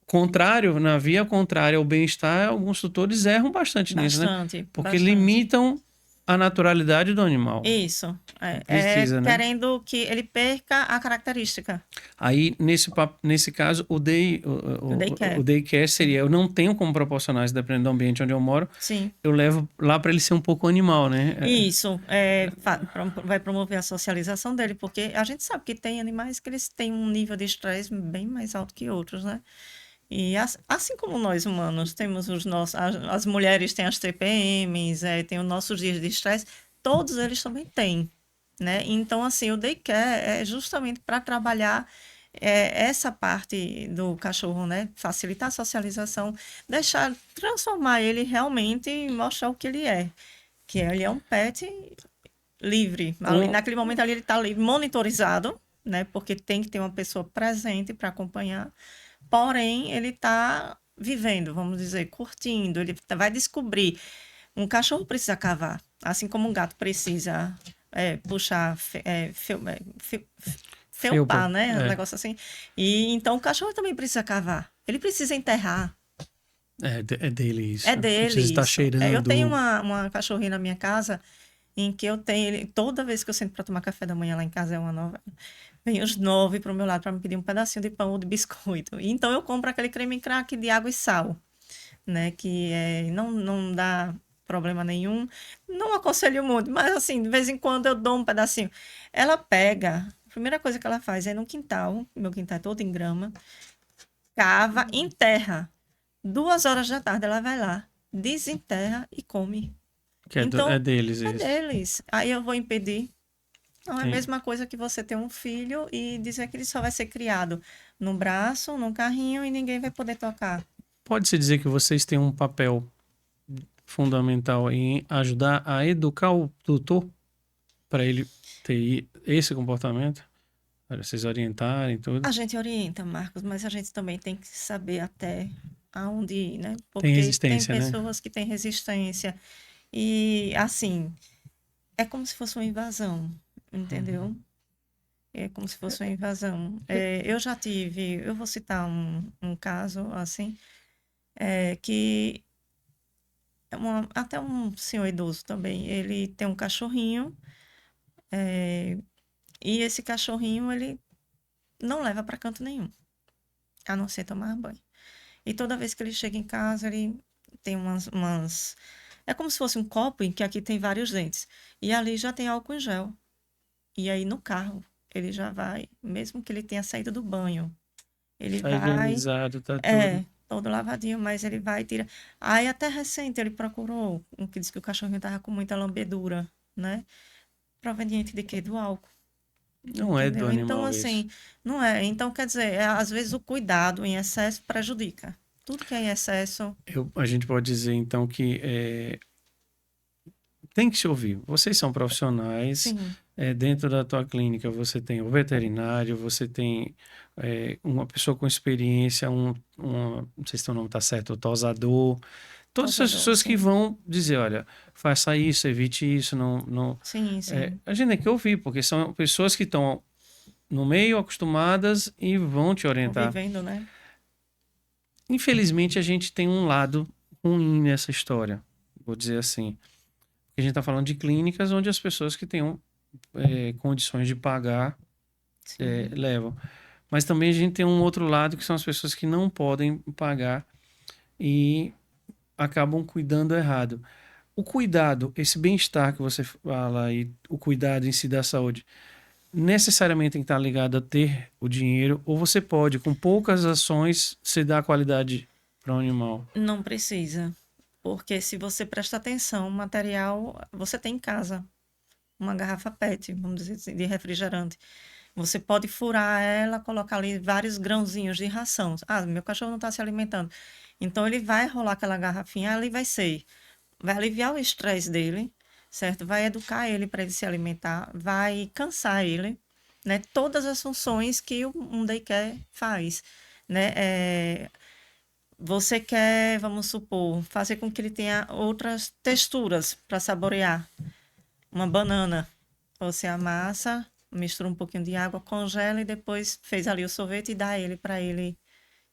contrário, na via contrária ao bem-estar, alguns tutores erram bastante nisso, né? bastante, Porque bastante. limitam a naturalidade do animal. Isso. É Precisa, né? querendo que ele perca a característica. Aí, nesse caso, O o daycare. daycare seria: eu não tenho como proporcionar isso, dependendo do ambiente onde eu moro, Sim. eu levo lá para ele ser um pouco animal, né? Isso vai promover a socialização dele, porque a gente sabe que tem animais que eles têm um nível de estresse bem mais alto que outros, né? E assim como nós humanos temos as mulheres têm as TPMs, tem os nossos dias de estresse, todos eles também têm, né? Então, assim, o daycare é justamente para trabalhar essa parte do cachorro, né? Facilitar a socialização, transformar ele realmente e mostrar o que ele é. Que ele é um pet livre. Um, Naquele momento ali ele está livre, monitorizado, né? Porque tem que ter uma pessoa presente para acompanhar. Porém, ele está vivendo, vamos dizer, curtindo. Ele vai descobrir. Um cachorro precisa cavar, assim como um gato precisa puxar, felpa, felpar, né? Um negócio assim. E então o cachorro também precisa cavar. Ele precisa enterrar. é dele É isso. dele Precisa estar isso. Eu tenho cheirando. uma cachorrinha na minha casa em que eu tenho ele, toda vez que eu sento para tomar café da manhã lá em casa é uma nova. Vem os 9 para o meu lado para me pedir um pedacinho de pão ou de biscoito. E então eu compro aquele creme crack de água e sal, né? Que não dá problema nenhum. Não aconselho muito, mas assim, de vez em quando eu dou um pedacinho. Ela pega, a primeira coisa que ela faz é no quintal, meu quintal é todo em grama, cava, enterra. 2 horas da tarde ela vai lá, desenterra e come. Que é Então, deles é isso. deles. Aí eu vou impedir. Não é a Tem. mesma coisa que você ter um filho e dizer que ele só vai ser criado no braço, num carrinho e ninguém vai poder tocar. Pode-se dizer que vocês têm um papel fundamental em ajudar a educar o tutor para ele ter esse comportamento, para vocês orientarem tudo. A gente orienta, Marcos, mas a gente também tem que saber até aonde ir, né? Tem Porque tem resistência, né? pessoas que têm resistência e, assim, é como se fosse uma invasão, entendeu? É como se fosse uma invasão. Eu já tive, eu vou citar um caso, assim, que até um senhor idoso também, ele tem um cachorrinho, e esse cachorrinho, ele não leva para canto nenhum, a não ser tomar banho. E toda vez que ele chega em casa, ele tem é como se fosse um copo em que aqui tem vários dentes. E ali já tem álcool em gel. E aí no carro, ele já vai, mesmo que ele tenha saído do banho, ele Tá vai, higienizado, tá tudo. todo lavadinho, mas ele vai e tira. Aí até recente ele procurou, um que disse que o cachorrinho tava com muita lambedura, né? Proveniente de quê? Do álcool. Não é do Entendeu? Então, animal isso. assim, não é. Então, quer dizer, às vezes o cuidado em excesso prejudica. Tudo que é em excesso, A gente pode dizer, então, que tem que se ouvir. Vocês são profissionais. sim, Dentro da tua clínica, você tem o veterinário, você tem uma pessoa com experiência, não sei se o nome está certo, o tosador. Todas essas tosador, pessoas que sim. vão dizer, olha, faça isso, evite isso, não, não. Sim, sim. A gente tem que ouvir, porque são pessoas que estão no meio, acostumadas e vão te orientar. Convivendo, né? Infelizmente, a gente tem um lado ruim nessa história, vou dizer assim. A gente está falando de clínicas onde as pessoas que têm condições de pagar Sim. levam. Mas também a gente tem um outro lado que são as pessoas que não podem pagar e acabam cuidando errado. O cuidado, esse bem-estar que você fala aí, o cuidado em si da saúde, necessariamente tem que estar ligado a ter o dinheiro, ou você pode, com poucas ações, se dar qualidade para o animal. Não precisa. Porque se você presta atenção, o material você tem em casa. Uma garrafa PET, vamos dizer assim, de refrigerante. Você pode furar ela, colocar ali vários grãozinhos de ração. Ah, meu cachorro não está se alimentando. Então, ele vai rolar aquela garrafinha, ali vai aliviar o estresse dele, certo? Vai educar ele para ele se alimentar, vai cansar ele, né? Todas as funções que um daycare faz, né? Você quer, vamos supor, fazer com que ele tenha outras texturas para saborear. Uma banana, você amassa, mistura um pouquinho de água, congela e depois fez ali o sorvete e dá ele para ele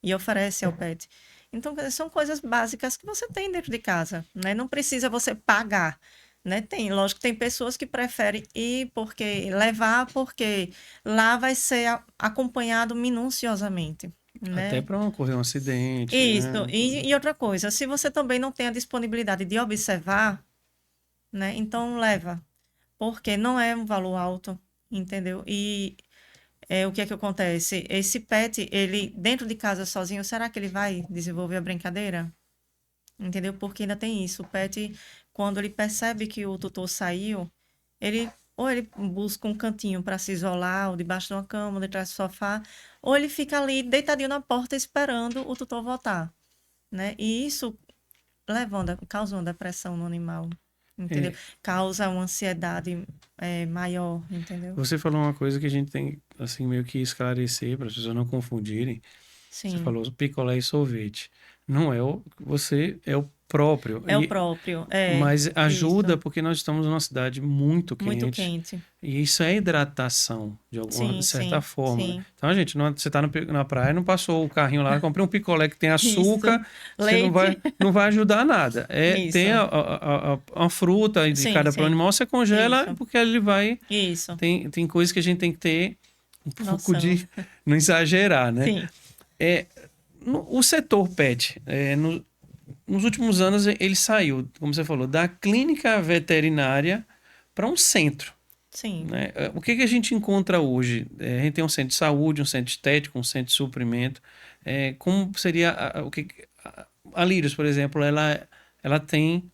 e oferece ao pet. Então, quer dizer, são coisas básicas que você tem dentro de casa, né? Não precisa você pagar, né? Tem, lógico, tem pessoas que preferem ir porque levar porque lá vai ser acompanhado minuciosamente, Até né? para não ocorrer um acidente, Isso. né? E outra coisa, se você também não tem a disponibilidade de observar, né? Então leva, porque não é um valor alto, entendeu? E o que é que acontece? Esse pet, ele dentro de casa sozinho, será que ele vai desenvolver a brincadeira? Entendeu? Porque ainda tem isso. O pet, quando ele percebe que o tutor saiu, ele ou ele busca um cantinho para se isolar, ou debaixo de uma cama, ou detrás do sofá, ou ele fica ali deitadinho na porta esperando o tutor voltar, né? E isso causa uma depressão no animal, entendeu? É, Causa uma ansiedade maior, entendeu? você falou uma coisa que a gente tem, assim, meio que esclarecer para as pessoas não confundirem. Você Sim, falou picolé e sorvete. Não é é o próprio. é o próprio, Mas ajuda isso, porque nós estamos numa cidade muito muito quente. quente. E isso é hidratação, de Sim, certa sim, forma, né? sim. Então, gente, você está na praia, não passou o carrinho lá, comprei um picolé que tem Isso. açúcar, você Leite, não vai ajudar nada. Tem isso. a fruta Sim, indicada para o sim. animal, você congela Isso, porque ele vai. isso. Tem coisas que a gente tem que ter um pouco Noção. de não exagerar, né? Sim, É, o setor pet, nos últimos anos, ele saiu, como você falou, da clínica veterinária para um centro. sim. Né? O que a gente encontra hoje? A gente tem um centro de saúde, um centro estético, um centro de suprimento. Como seria a Lírios, por exemplo, ela tem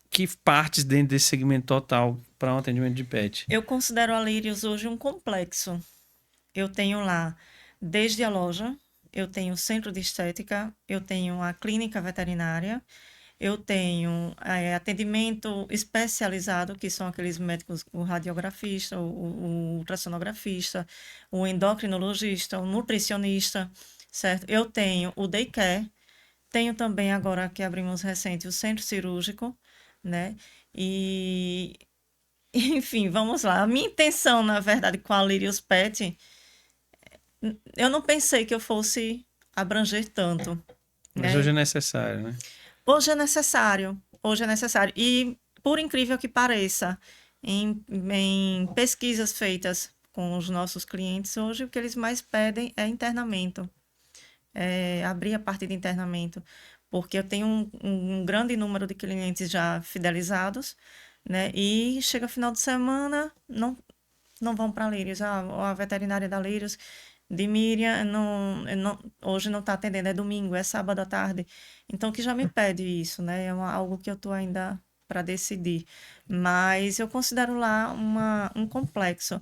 que partes dentro desse segmento total para um atendimento de pet? Eu considero a Lírios hoje um complexo. Eu tenho lá, desde a loja, eu tenho o centro de estética, eu tenho a clínica veterinária, eu tenho atendimento especializado, que são aqueles médicos, o radiografista, o ultrassonografista, o endocrinologista, o nutricionista, certo? Eu tenho o daycare, tenho também agora que abrimos recente o centro cirúrgico, né? E, enfim, vamos lá. A minha intenção, na verdade, com a Lirios Pet, eu não pensei que eu fosse abranger tanto, Mas hoje né? é necessário, né? Hoje é necessário, hoje é necessário. E, por incrível que pareça, em pesquisas feitas com os nossos clientes, hoje o que eles mais pedem é internamento. abrir a parte de internamento, porque eu tenho um grande número de clientes já fidelizados, né? E chega final de semana, não vão para Lírios. A veterinária da Lírios, de Miriam, hoje não está atendendo, é domingo, é sábado à tarde. Então, que já me pede isso, né? Algo que eu estou ainda para decidir. Mas eu considero lá um complexo.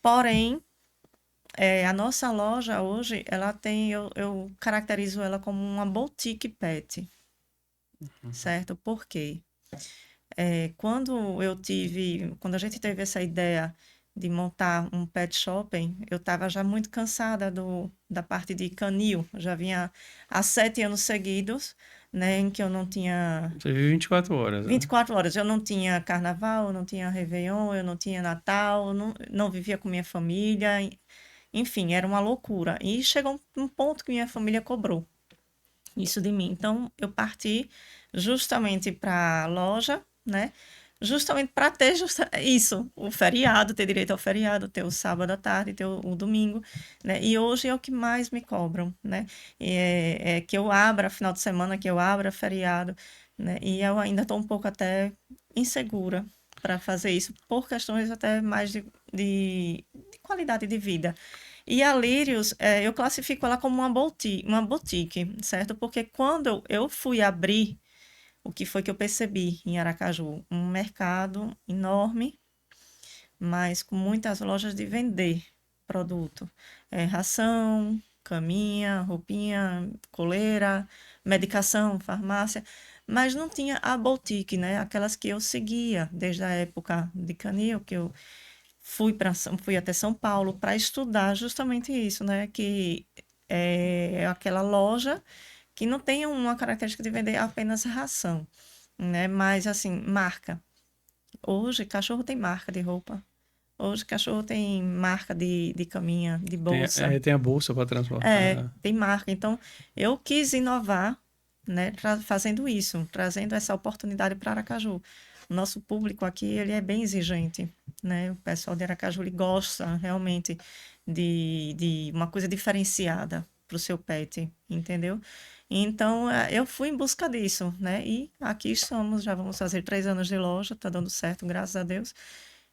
Porém, a nossa loja hoje, ela tem, eu caracterizo ela como uma boutique pet, certo? Por quê? Quando a gente teve essa ideia de montar um pet shopping, eu estava já muito cansada da parte de canil. Já vinha há 7 anos seguidos, né, em que eu não tinha Você vive 24 horas, né? 24 horas. Eu não tinha carnaval, eu não tinha Réveillon, eu não tinha Natal, não vivia com minha família. Enfim, era uma loucura. E chegou um ponto que minha família cobrou isso de mim. Então, eu parti justamente para a loja, né? Justamente para ter isso, o feriado, ter direito ao feriado, ter o sábado à tarde, ter o domingo, né? E hoje é o que mais me cobram, né? É que eu abra final de semana, que eu abra feriado, né? E eu ainda estou um pouco até insegura para fazer isso, por questões até mais de qualidade de vida. E a Lírios, eu classifico ela como uma boutique, certo? Porque quando eu fui abrir, o que foi que eu percebi em Aracaju? Um mercado enorme, mas com muitas lojas de vender produto. Ração, caminha, roupinha, coleira, medicação, farmácia. Mas não tinha a boutique, né? Aquelas que eu seguia desde a época de Canil, que eu fui até São Paulo para estudar justamente isso, né? Que é aquela loja que não tem uma característica de vender apenas ração, né? Mas assim, marca. Hoje, cachorro tem marca de roupa. Hoje, cachorro tem marca de caminha, de bolsa. Tem a bolsa para transportar. Tem marca. Então, eu quis inovar, né, fazendo isso, trazendo essa oportunidade para Aracaju. O nosso público aqui, ele é bem exigente, né? O pessoal de Aracaju, ele gosta realmente de uma coisa diferenciada para o seu pet, entendeu? Então, eu fui em busca disso, né? E aqui estamos, já vamos fazer 3 anos de loja, tá dando certo, graças a Deus.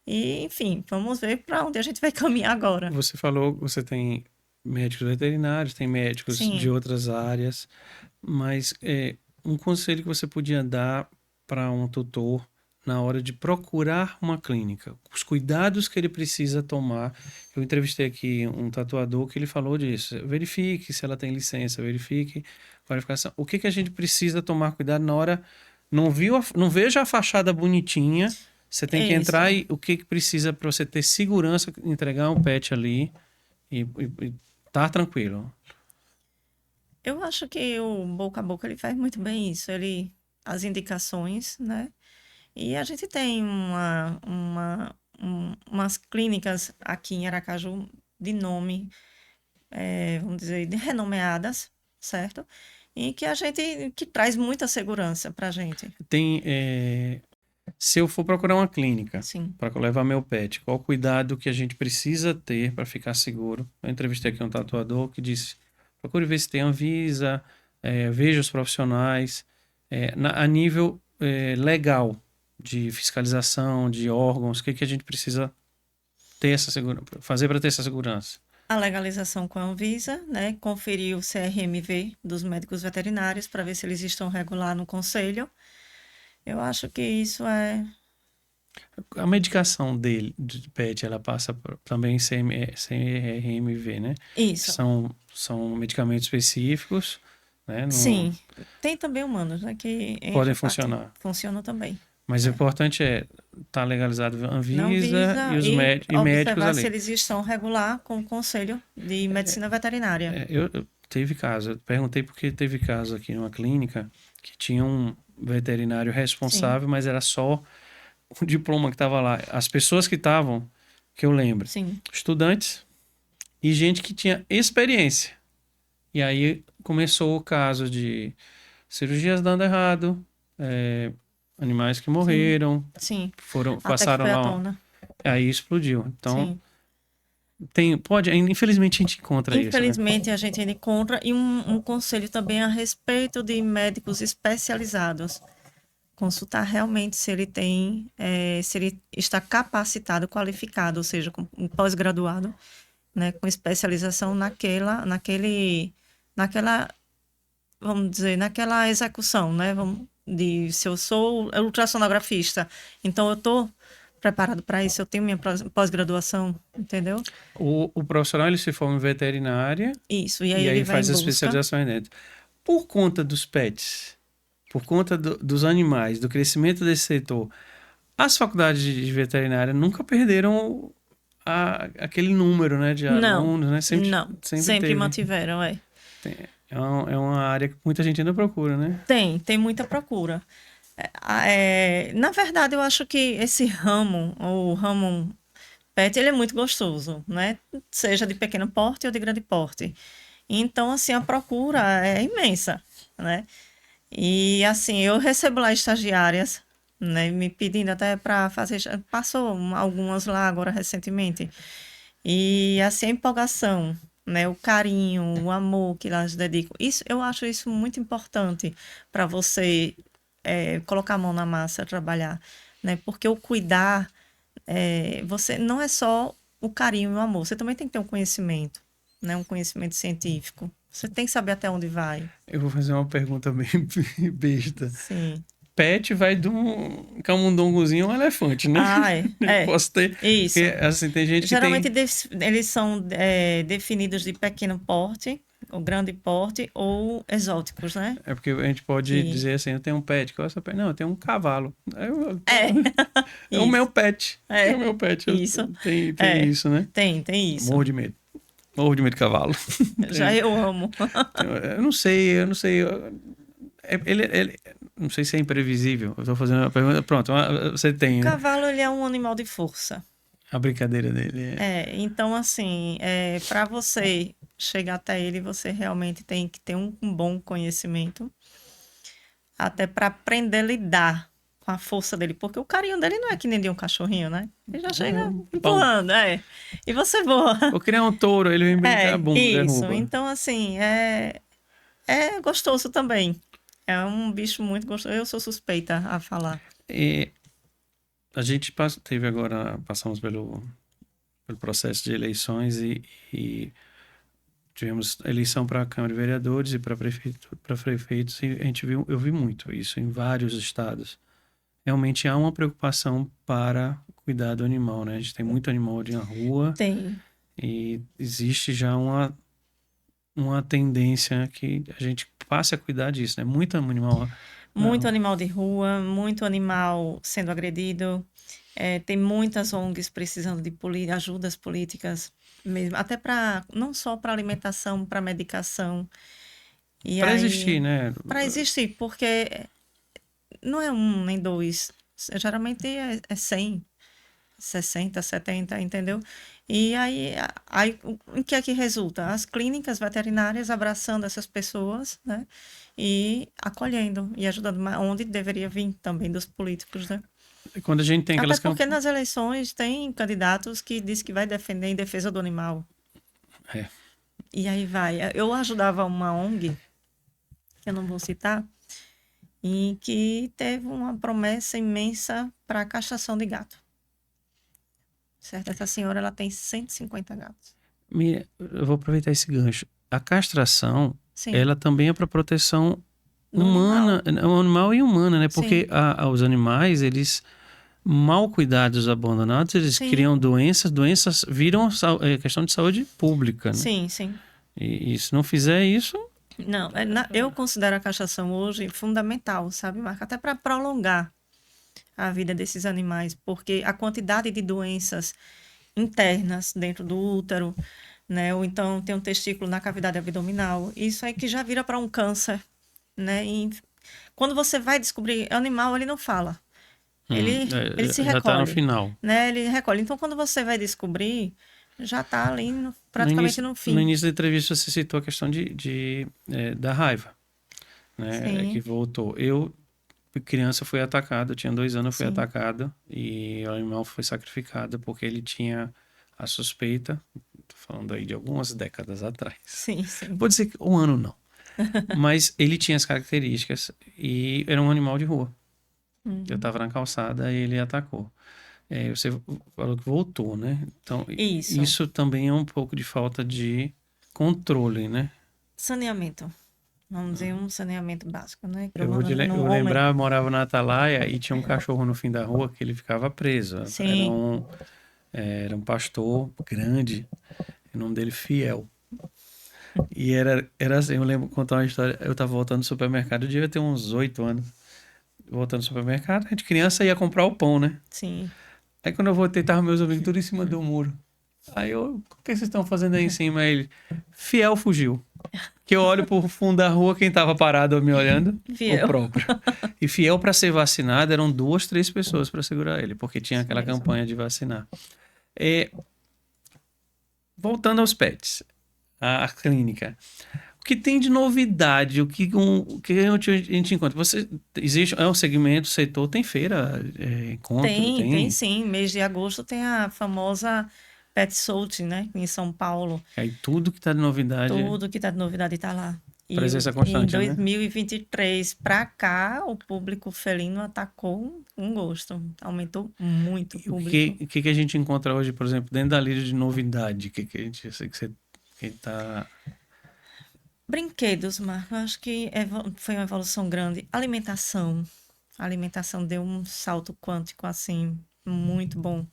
E, enfim, vamos ver para onde a gente vai caminhar agora. Você falou que você tem médicos veterinários, tem médicos de Sim. outras áreas, mas um conselho que você podia dar para um tutor na hora de procurar uma clínica, os cuidados que ele precisa tomar. Eu entrevistei aqui um tatuador que ele falou disso. Verifique se ela tem licença, verifique a qualificação. O que a gente precisa tomar cuidado na hora? Não veja a fachada bonitinha. Você tem que entrar Isso. e o que precisa para você ter segurança, entregar um pet ali e tá tranquilo. Eu acho que o boca a boca ele faz muito bem isso. As indicações, né? E a gente tem umas clínicas aqui em Aracaju de nome, vamos dizer, de renomeadas, certo? E que traz muita segurança pra gente. Se eu for procurar uma clínica Sim, para levar meu pet, qual o cuidado que a gente precisa ter para ficar seguro? Eu entrevistei aqui um tatuador que disse: procure ver se tem Anvisa, veja os profissionais, a nível legal de fiscalização de órgãos, o que a gente precisa ter essa fazer para ter essa segurança? a legalização com a Anvisa, né? Conferir o CRMV dos médicos veterinários para ver se eles estão regular no conselho. Eu acho que isso é A medicação dele, de pet, ela passa também CRMV, né? Que isso. são medicamentos específicos, né? Não, Sim, tem também humanos, né, que podem entra parte, funcionar. funcionam também. Mas o É. importante é estar legalizado a Não Anvisa visa e os e e médicos observar se ali. eles estão regular com o Conselho de Medicina Veterinária. Teve caso, eu perguntei porque teve caso aqui numa clínica que tinha um veterinário Sim, responsável, mas era só o diploma que estava lá. As pessoas que estavam, que eu lembro, sim, estudantes e gente que tinha experiência. E aí começou o caso de cirurgias dando errado, animais que sim, morreram, sim. Até que passaram foi à lá, tona. aí explodiu. Então, Sim. Infelizmente a gente encontra isso, né? Infelizmente, a gente ainda encontra, e um conselho também a respeito de médicos especializados. Consultar realmente se ele tem, se ele está capacitado, qualificado, ou seja, com um pós-graduado, né, com especialização naquela, vamos dizer, naquela execução, né? Se eu sou ultrassonografista, então eu estou preparado para isso, eu tenho minha pós-graduação, entendeu? O profissional ele se forma em veterinária Isso, e aí e ele aí vai faz em as busca. especializações dentro. Por conta dos pets, por conta dos animais, do crescimento desse setor, as faculdades de veterinária nunca perderam aquele número, né, de Não, alunos, né? não, Sempre sempre teve. mantiveram, é. É uma área que muita gente ainda procura, né? Tem muita procura. Na verdade, eu acho que esse ramo, o ramo pet, ele é muito gostoso, né? Seja de pequeno porte ou de grande porte. Então, assim, a procura é imensa, né? E, assim, eu recebo lá estagiárias, né? Me pedindo até para fazer. Passou algumas lá agora recentemente. E, assim, a empolgação, né? O carinho, o amor que elas dedicam. Isso, eu acho isso muito importante para você colocar a mão na massa, trabalhar, né? Porque o cuidar, você não é só o carinho e o amor, você também tem que ter um conhecimento, né? Um conhecimento científico. Você tem que saber até onde vai. Eu vou fazer uma pergunta bem besta. Sim. Pet vai de um camundongozinho a um elefante, né? Ah, é. Eu É. posso ter. Porque, Isso. assim, tem gente que Geralmente tem. eles são definidos de pequeno porte, ou grande porte, ou exóticos, né? É porque a gente pode Que... dizer assim: eu tenho um pet. Qual é o seu pet? Não, eu tenho um cavalo. É, É o meu isso. pet. É o É, meu pet. isso. Tem É, isso, né? tem isso. Morro de medo. Morro de medo de cavalo. Já Tem- eu amo. eu não sei, eu não sei. Não sei se é imprevisível. Eu tô fazendo uma pergunta. Pronto, você O tem, né? cavalo, ele é um animal de força. A brincadeira dele. Então, assim, para você chegar até ele, você realmente tem que ter um bom conhecimento, até para aprender a lidar com a força dele, porque o carinho dele não é que nem de um cachorrinho, né? Ele já chega Pão. empurrando, e você voa. Vou criar um touro, ele vem brincar, bum, Isso. derruba. Então, assim, é gostoso também. É um bicho muito gostoso. Eu sou suspeita a falar. E a gente passamos pelo processo de eleições e tivemos eleição para a Câmara de Vereadores e para prefeitos, e eu vi muito isso em vários estados. Realmente há uma preocupação para cuidar do animal, né? A gente tem muito animal na rua Tem. e existe já uma tendência que a gente passe a cuidar disso, né? Muito animal na Muito rua. animal de rua, muito animal sendo agredido. Tem muitas ONGs precisando de ajudas políticas, mesmo, até para não só para alimentação, para medicação. E Para existir, aí, né? para existir, porque não é um nem dois, geralmente é 100, 60, 70, entendeu? E aí em que é que resulta? As clínicas veterinárias abraçando essas pessoas, né? E acolhendo e ajudando, onde deveria vir também dos políticos, né? Quando a gente tem Até aquelas porque campanhas. nas eleições tem candidatos que diz que vai defender em defesa do animal. É. E aí vai. Eu ajudava uma ONG, que eu não vou citar, e que teve uma promessa imensa para a castração de gato. Certo? Essa senhora, ela tem 150 gatos. Eu vou aproveitar esse gancho. A castração, Sim, ela também é para proteção do humana, animal. animal e humana, né? Porque Sim, os animais, eles mal cuidados, abandonados, eles sim, criam doenças viram questão de saúde pública, né? sim, sim. E se não fizer isso, Não, eu considero a castração hoje fundamental, sabe, Marca? Até para prolongar a vida desses animais, porque a quantidade de doenças internas dentro do útero, né? Ou então tem um testículo na cavidade abdominal. Isso aí que já vira para um câncer, né? E quando você vai descobrir animal, ele não fala. Ele se já está no recolhe, final. né? Ele recolhe. Então, quando você vai descobrir, já está ali No praticamente início, no no fim. início da entrevista, você citou a questão da raiva, né? Que Sim, voltou. Eu, criança, fui atacado, eu tinha 2 anos, eu fui sim, atacado e o animal foi sacrificado porque ele tinha a suspeita, tô falando aí de algumas décadas atrás. Sim, sim. Vou dizer que um ano não. Mas ele tinha as características e era um animal de rua. Eu Uhum. estava na calçada e ele atacou. Você falou que voltou, né? Então, Isso. isso também é um pouco de falta de controle, né? Saneamento. Vamos dizer um saneamento básico, né? Eu No vou homem. lembrar, eu morava na Atalaia e tinha um cachorro no fim da rua que ele ficava preso. Sim. Era um pastor grande, o nome dele Fiel. E era assim, eu lembro contar uma história. Eu tava voltando do supermercado, eu devia ter uns 8 anos. Voltando do supermercado, a gente criança ia comprar o pão, né? Sim. Aí quando eu voltei, tava meus amigos tudo em cima do muro. Aí eu, o que vocês estão fazendo aí em cima? Aí ele, Fiel fugiu. Que eu olho pro fundo da rua, quem tava parado me olhando, o Fiel. próprio. E Fiel para ser vacinado eram 2, 3 pessoas para segurar ele, porque tinha Isso aquela mesmo. campanha de vacinar. É, voltando aos pets, a clínica. O que tem de novidade? O que a gente encontra? Existe, é um segmento, setor, tem feira, encontro, Tem tem. sim. Mês de agosto tem a famosa Pet Sold, né? Em São Paulo. Aí tudo que tá de novidade é Tudo que tá de novidade tá lá. E presença em constante, né? 2023 para cá, o público felino atacou um gosto. Aumentou muito o E público. o que a gente encontra hoje, por exemplo, dentro da lista de novidade? O que, que a gente, eu sei que você que tá... Brinquedos, Marco, eu acho que foi uma evolução grande. Alimentação. A alimentação deu um salto quântico, assim, muito bom.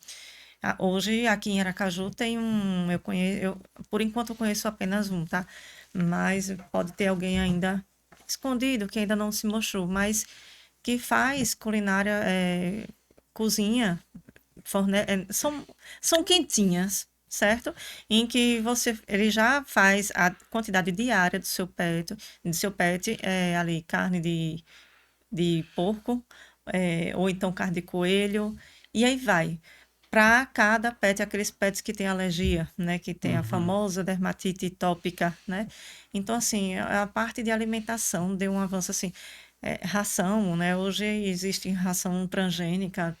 Hoje, aqui em Aracaju, tem um. Por enquanto, eu conheço apenas um, tá? Mas pode ter alguém ainda escondido, que ainda não se mostrou, mas que faz culinária, cozinha, são quentinhas, certo? Em que ele já faz a quantidade diária do seu pet, ali, carne de porco, ou então carne de coelho, e aí vai. Para cada pet, aqueles pets que têm alergia, né? Que tem a Uhum. famosa dermatite tópica, né? Então, assim, a parte de alimentação deu um avanço, assim, ração, né? Hoje existe ração transgênica,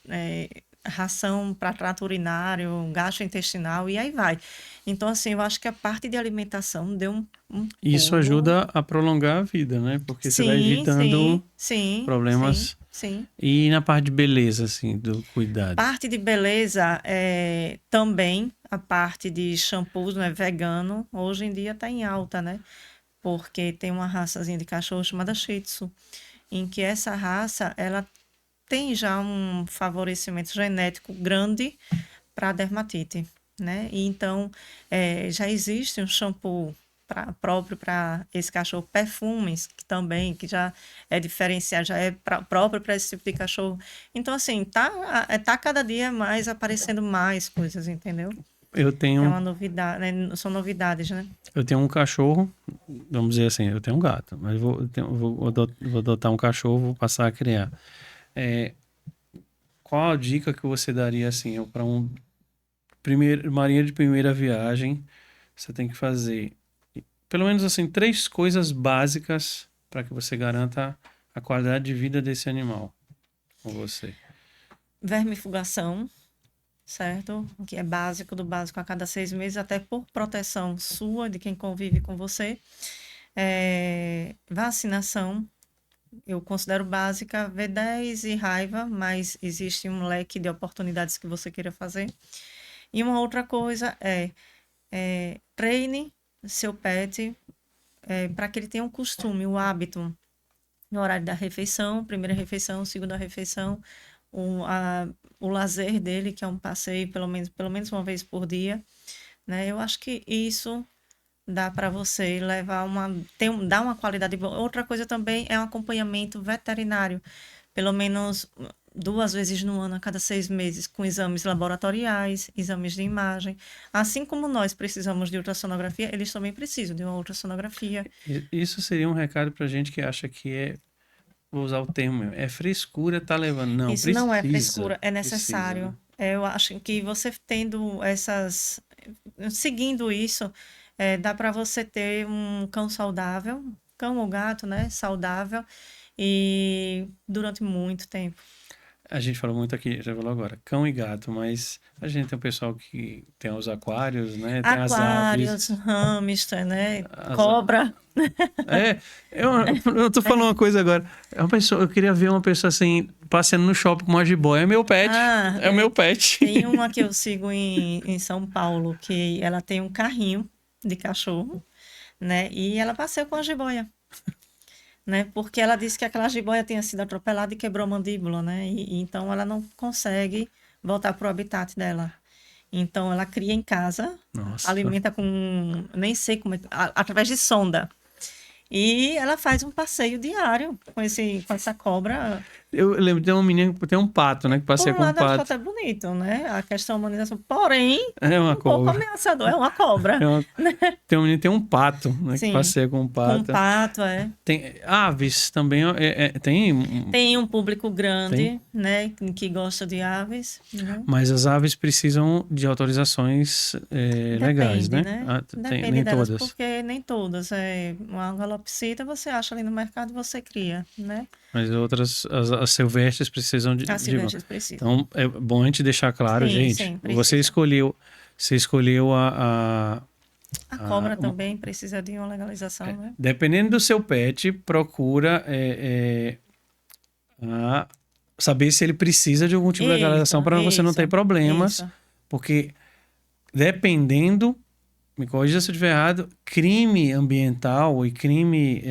ração para trato urinário, gastrointestinal, e aí vai. Então, assim, eu acho que a parte de alimentação deu um Isso pulo. ajuda a prolongar a vida, né? Porque você vai Sim, evitando sim, sim, sim, problemas. sim. E na parte de beleza, assim, do cuidado. Parte de beleza, também a parte de shampoos, né, vegano, hoje em dia está em alta, né? Porque tem uma raçazinha de cachorro chamada Shih Tzu, em que essa raça, ela tem já um favorecimento genético grande para dermatite, né? E então, já existe um shampoo próprio para esse cachorro, perfumes que também, que já é diferenciado, já é próprio para esse tipo de cachorro. Então, assim, tá cada dia mais aparecendo mais coisas, entendeu? Eu É tenho, uma novidade, né? São novidades, né? eu tenho um cachorro, vamos dizer assim, eu tenho um gato, mas vou adotar um cachorro, vou passar a criar. É, qual a dica que você daria, assim, para um marinha de primeira viagem? Você tem que fazer pelo menos assim 3 coisas básicas para que você garanta a qualidade de vida desse animal com você. Vermifugação, certo? Que é básico do básico a cada 6 meses, até por proteção sua, de quem convive com você. Vacinação, eu considero básica, V10 e raiva, mas existe um leque de oportunidades que você queira fazer. E uma outra coisa treine seu pet para que ele tenha um costume, o hábito, no horário da refeição, primeira refeição, segunda refeição, o lazer dele, que é um passeio pelo menos uma vez por dia, né? Eu acho que isso dá para você levar dar uma qualidade boa. Outra coisa também é um acompanhamento veterinário, pelo menos 2 vezes no ano, a cada 6 meses, com exames laboratoriais, exames de imagem. Assim como nós precisamos de ultrassonografia, eles também precisam de uma ultrassonografia. Isso seria um recado para gente que acha que vou usar o termo, é frescura, tá levando. Não, Isso não é precisa, frescura, é precisa, né? necessário. Eu acho que você seguindo isso, dá para você ter um cão saudável, cão ou gato, né, saudável, e durante muito tempo. A gente falou muito aqui, já falou agora, cão e gato, mas a gente tem o pessoal que tem os aquários, né? Tem as Aquários, aves. hamster, né? As, Cobra. é, eu tô falando uma coisa agora. É uma pessoa, eu queria ver uma pessoa assim, passeando no shopping com uma jiboia. É meu pet. Ah, É o meu pet. tem uma que eu sigo em São Paulo, que ela tem um carrinho de cachorro, né? E ela passeia com a jiboia, né? Porque ela disse que aquela jiboia tinha sido atropelada e quebrou a mandíbula, né? E então ela não consegue voltar para o habitat dela. Então ela cria em casa, Nossa. alimenta com, nem sei como é, através de sonda. E ela faz um passeio diário com essa cobra. Eu lembro de uma menina que tem um pato, né? Que Por passeia um com um lado, acho pato. até bonito, né? A questão da humanização. Porém, É uma um pouco cobra. ameaçador. É uma cobra. É uma... Tem uma menina que tem um pato, né? Que Sim. passeia com um Com um pato. pato, é. Tem aves também. Tem. Tem um público Tem. grande, né? Que gosta de aves, né? Mas as aves precisam de autorizações legais, Depende, né? né? Tem, Depende nem delas, todas. porque nem todas. É, uma galopsita você acha ali no mercado e você cria, né? Mas outras, as silvestres precisam As de. silvestres precisam. Então, é bom a gente deixar claro, Sim, gente. sim, precisa. Você escolheu A cobra também precisa de uma legalização, né? dependendo do seu pet, procura saber se ele precisa de algum tipo de Isso, legalização para você não ter isso, problemas, isso. porque dependendo, me corrija se eu estiver errado, crime ambiental e crime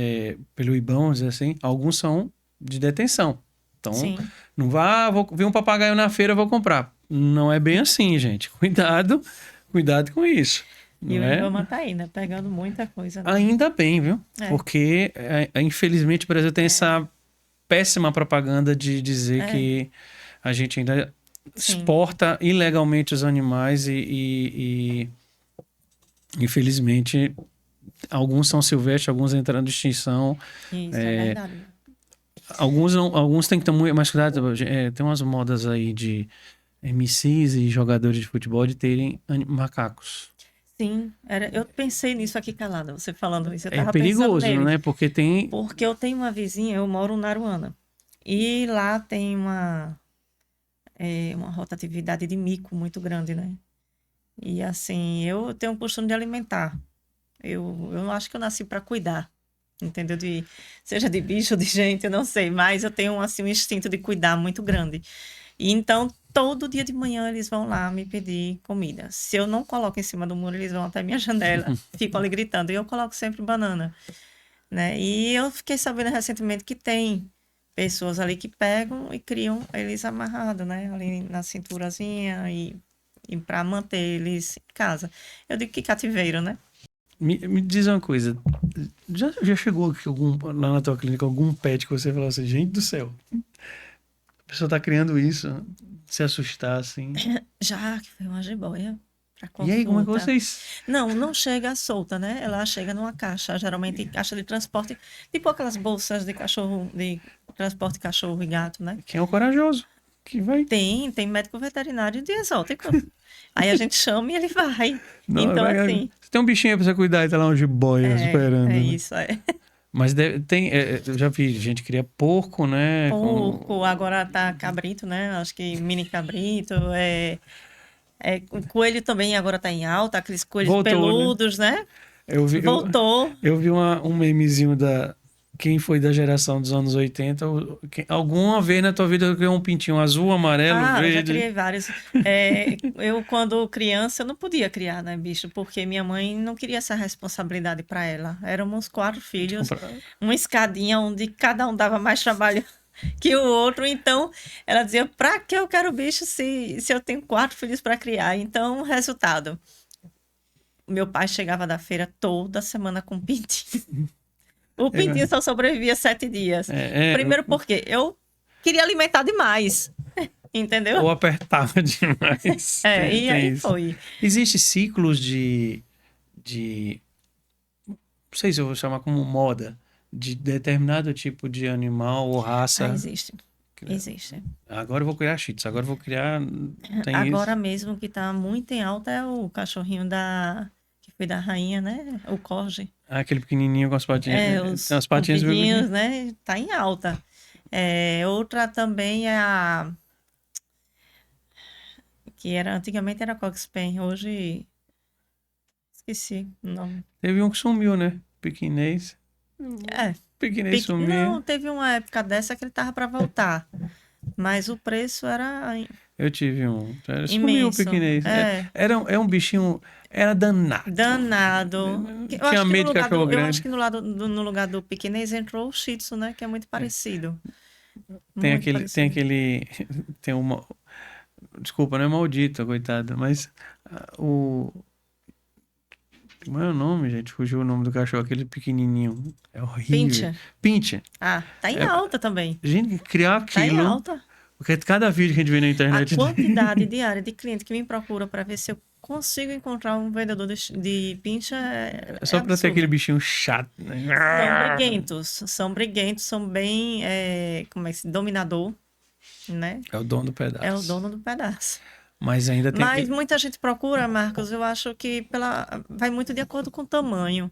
pelo IBAMA, vamos dizer assim, alguns são de detenção. Então, Sim. não vá, vou ver um papagaio na feira, vou comprar. Não é bem assim, gente. Cuidado com isso. E Não o é? Ibama tá aí, né? Pegando muita coisa, né? Ainda bem, viu? É. Porque, infelizmente, o Brasil tem essa péssima propaganda de dizer É. que a gente ainda Sim. exporta ilegalmente os animais e infelizmente, alguns são silvestres, alguns entrando em extinção. Isso, é verdade. Alguns não, alguns têm que ter muito mais cuidado. Tem umas modas aí de MCs e jogadores de futebol de terem macacos. Sim, eu pensei nisso aqui calada, você falando isso, eu É tava pensando perigoso, nele. né? Porque tem. Porque eu tenho uma vizinha, eu moro na Aruana, e lá tem uma rotatividade de mico muito grande, né? E assim, eu tenho o costume de alimentar. Eu acho que eu nasci para cuidar, entendeu? Seja de bicho, de gente, eu não sei, mas eu tenho assim, um instinto de cuidar muito grande. E então, todo dia de manhã eles vão lá me pedir comida. Se eu não coloco em cima do muro, eles vão até minha janela, ficam ali gritando. E eu coloco sempre banana, né? E eu fiquei sabendo recentemente que tem pessoas ali que pegam e criam eles amarrados, né? Ali na cinturazinha e para manter eles em casa. Eu digo que cativeiro, né? Me diz uma coisa. Já chegou aqui lá na tua clínica algum pet que você falou assim, gente do céu, a pessoa tá criando isso, se assustar assim. Já que foi uma jiboia para E aí, como é que consulta. vocês. Não chega solta, né? Ela chega numa caixa, geralmente caixa de transporte, tipo aquelas bolsas de cachorro, de transporte de cachorro e gato, né? Quem é o corajoso? Que vai. Tem médico veterinário de exótico. Aí a gente chama e ele vai. Não, Então, assim, você tem um bichinho pra você cuidar e tá lá um jiboia esperando, é né? isso, é. Mas eu já vi gente que cria porco, né? Porco, agora tá cabrito, né? Acho que mini cabrito, o coelho também agora tá em alta, aqueles coelhos Voltou, né? peludos, né? Eu, Voltou. eu vi um memezinho da. Quem foi da geração dos anos 80, alguma vez na tua vida criou um pintinho azul, amarelo, Ah, eu já verde. criei vários. Eu, quando criança, eu não podia criar, né, bicho? Porque minha mãe não queria essa responsabilidade para ela. Éramos 4 filhos, uma escadinha onde cada um dava mais trabalho que o outro. Então, ela dizia: pra que eu quero bicho se eu tenho 4 filhos para criar? Então, resultado: meu pai chegava da feira toda semana com pintinho. O pintinho só sobrevivia 7 dias. Primeiro porque eu queria alimentar demais. Entendeu? Ou apertava demais. E aí isso. foi. Existem ciclos de. Não sei se eu vou chamar como moda, de determinado tipo de animal ou raça. Existe. Existe. Agora eu vou criar Shih Tzu, agora eu vou criar. Agora mesmo que tá muito em alta é o cachorrinho que foi da rainha, né? O Corgi. Aquele pequenininho com as patinhas. Os As patinhas compridinhos, né? Tá em alta. Outra também é que era antigamente era Cox Pen, hoje esqueci o nome. Teve um que sumiu, né? Pequinês. É, Pequinês sumiu. não, teve uma época dessa que ele tava para voltar, mas o preço era Eu tive um. Sumiu o imenso. pequinês. É, É um bichinho. Era danado. danado. Eu Tinha acho que no medo de lugar cachorro eu acho grande. que no lugar do pequenês entrou o Shih Tzu, né? Que é muito parecido. Tem Muito aquele. Tem parecido. aquele. Tem uma. Desculpa, não é maldito, coitado. Mas o. Como é o nome, gente? Fugiu o nome do cachorro, aquele pequenininho. É horrível. Pincher. Pincher. Ah, tá em É, alta também. gente, criar Tá em aquilo. alta. Porque cada vídeo que a gente vê na A internet. quantidade diária de cliente que me procura para ver se eu consigo encontrar um vendedor de pincha É é só pra ter aquele absurdo. bichinho chato, né? São briguentos, são bem, como é que se, dominador, né? É o dono do É o pedaço. dono do pedaço. Mas ainda tem. Mas muita gente procura, Marcos, eu acho que vai muito de acordo com o tamanho.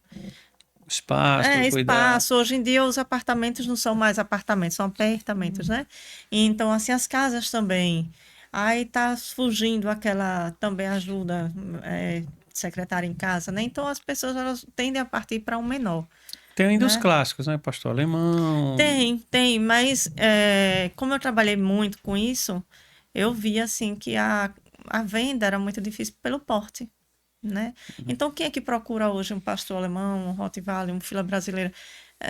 Espaço pra É, cuidar. espaço. Hoje em dia os apartamentos não são mais apartamentos, são apartamentos, né? Então, assim, as casas também. Aí tá fugindo aquela também ajuda secretária em casa, né? Então as pessoas elas tendem a partir para um menor, Tem ainda os né? clássicos, né? Pastor alemão. Tem, mas como eu trabalhei muito com isso, eu vi assim que a venda era muito difícil pelo porte, né? Então, quem é que procura hoje um pastor alemão, um Rottweiler, um fila brasileira?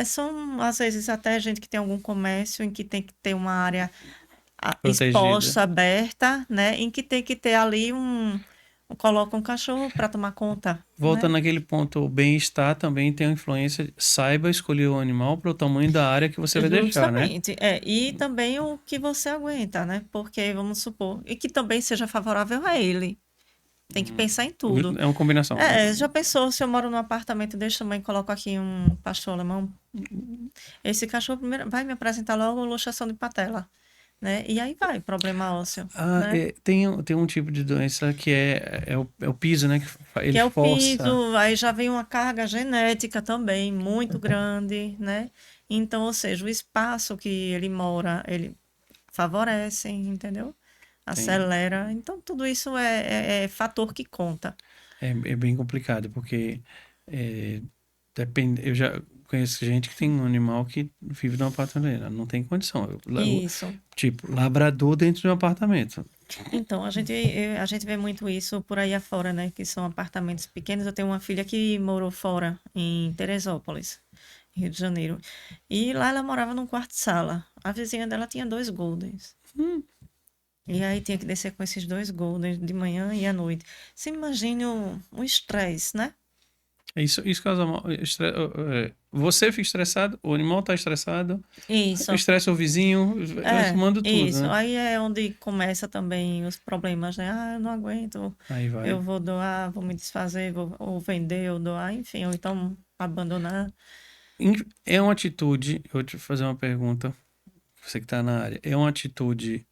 São, às vezes, até gente que tem algum comércio em que tem que ter uma área Protegida. exposta, aberta, né? Em que tem que ter ali coloca um cachorro para tomar conta, Voltando né? naquele ponto, o bem-estar também tem uma influência. Saiba escolher o animal para o tamanho da área que você vai deixar, né? Justamente, e também o que você aguenta, né? Porque, vamos supor, e que também seja favorável a ele. Tem que pensar em tudo. É uma combinação. Já pensou se eu moro num apartamento desse tamanho e coloco aqui um pastor alemão? Esse cachorro primeiro vai me apresentar logo luxação de patela, né? E aí vai, problema ósseo, né? Tem um tipo de doença que é o piso, né? Que Ele é o força. piso, aí já vem uma carga genética também muito grande, né? Então, ou seja, o espaço que ele mora, ele favorece, entendeu? Tem, Acelera. Então, tudo isso é fator que conta. é bem complicado, porque é, depende, eu já conheço gente que tem um animal que vive num apartamento. Não tem condição. Isso. Tipo, labrador dentro de um apartamento. Então, a gente vê muito isso por aí afora, né? Que são apartamentos pequenos. Eu tenho uma filha que morou fora, em Teresópolis, Rio de Janeiro. E lá ela morava num quarto-sala. A vizinha dela tinha 2 Goldens. E aí tinha que descer com esses 2 Goldens de manhã e à noite. Você imagina o estresse, né? Isso causa mal. Você fica estressado, o animal está estressado, Isso. estressa o vizinho, vai somando tudo, Isso. né? Aí é onde começa também os problemas, né? Ah, eu não aguento, Aí eu vai. vou doar, vou me desfazer, ou vender, ou doar, enfim, ou então abandonar. É uma atitude, eu vou te fazer uma pergunta, você que está na área, é uma atitude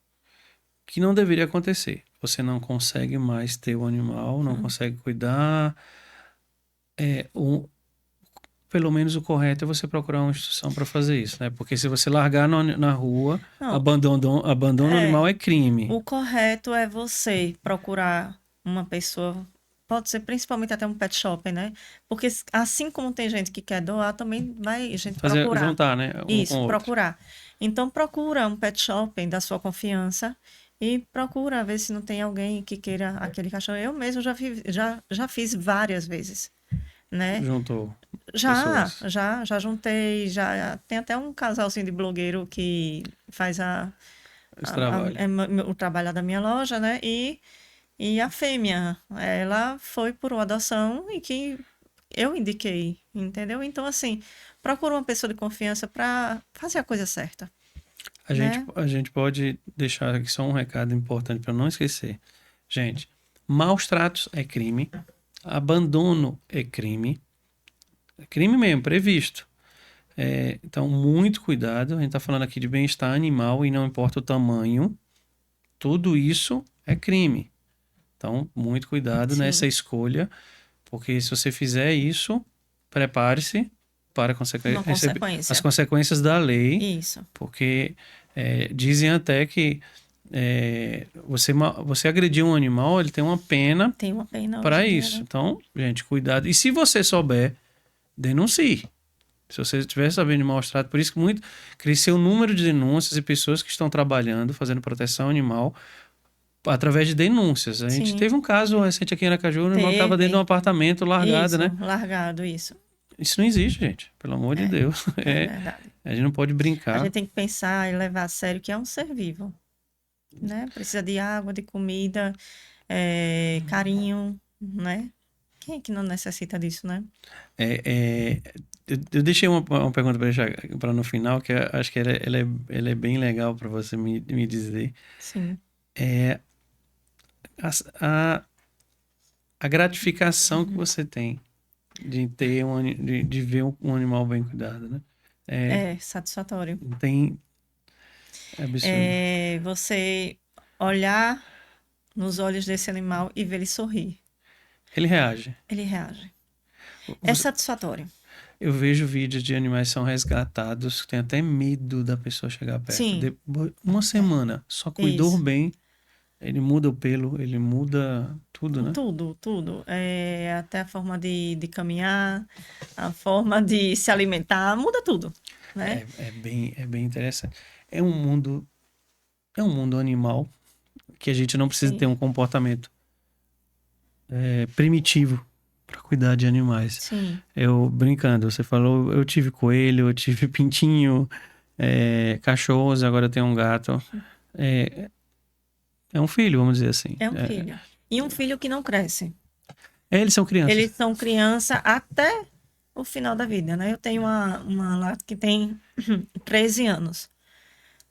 que não deveria acontecer. Você não consegue mais ter o animal, não Hum. consegue cuidar. É, pelo menos o correto é você procurar uma instituição para fazer isso, né? Porque se você largar na rua, Não, abandono animal é. é crime. O correto é você procurar uma pessoa, pode ser principalmente até um pet shop, né? Porque assim como tem gente que quer doar, também vai gente Fazer, procurar. juntar, né? Um com Isso, o outro. procurar. Então procura um pet shopping da sua confiança e procura ver se não tem alguém que queira aquele cachorro. Eu mesmo já fiz várias vezes, né? Juntou pessoas. Já juntei, já tem até um casalzinho de blogueiro que faz Esse trabalho. o trabalho da minha loja, né? E a fêmea, ela foi por uma adoção e que eu indiquei, entendeu? Então, assim, procura uma pessoa de confiança para fazer a coisa certa, né? A gente pode deixar aqui só um recado importante para não esquecer. Gente, maus tratos é crime, abandono é crime mesmo, previsto. Então, muito cuidado. A gente está falando aqui de bem-estar animal e não importa o tamanho, tudo isso é crime. Então, muito cuidado nessa Sim, escolha, porque se você fizer isso, prepare-se para uma receber as consequência. consequências da lei, Isso. porque dizem até que você agredir um animal, ele tem uma pena Tem uma pena para hoje em dia, isso. né? Então, gente, cuidado. E se você souber, denuncie. Se você estiver sabendo de maus tratos, por isso que muito cresceu o número de denúncias e pessoas que estão trabalhando, fazendo proteção animal, através de denúncias. A gente Sim, teve um caso recente aqui em Aracaju, o animal estava dentro de um teve. apartamento largado, Isso, né? largado, isso. Isso não existe, gente. Pelo amor de Deus. É verdade. A gente não pode A brincar. gente tem que pensar e levar a sério que é um ser vivo, né? Precisa de água, de comida, carinho, né? Quem é que não necessita disso, né? É, é, eu deixei uma pergunta para deixar para no final, que eu acho que ela é bem legal para você me dizer. Sim. É a, a, a gratificação que você tem de ter de ver um animal bem cuidado, né? É, É satisfatório. não tem. É absurdo. É você olhar nos olhos desse animal e ver ele sorrir. Ele reage. Ele reage. É Você- satisfatório. Eu vejo vídeos de animais que são resgatados, que tem até medo da pessoa chegar perto. Sim, Uma semana, só cuidou isso. bem, ele muda o pelo, ele muda tudo, né? Tudo, tudo. Até a forma de caminhar, a forma de se alimentar, muda tudo, né? É bem interessante. É um mundo, é um mundo animal que a gente não precisa ter Sim, um comportamento primitivo para cuidar de animais. sim. Eu brincando, você falou, eu tive coelho, eu tive pintinho, cachorros, agora eu tenho um gato. É, é um filho, vamos dizer assim. É um filho. E um filho que não cresce. Eles são crianças. Eles são criança até o final da vida, né? Eu tenho uma lá que tem 13 anos.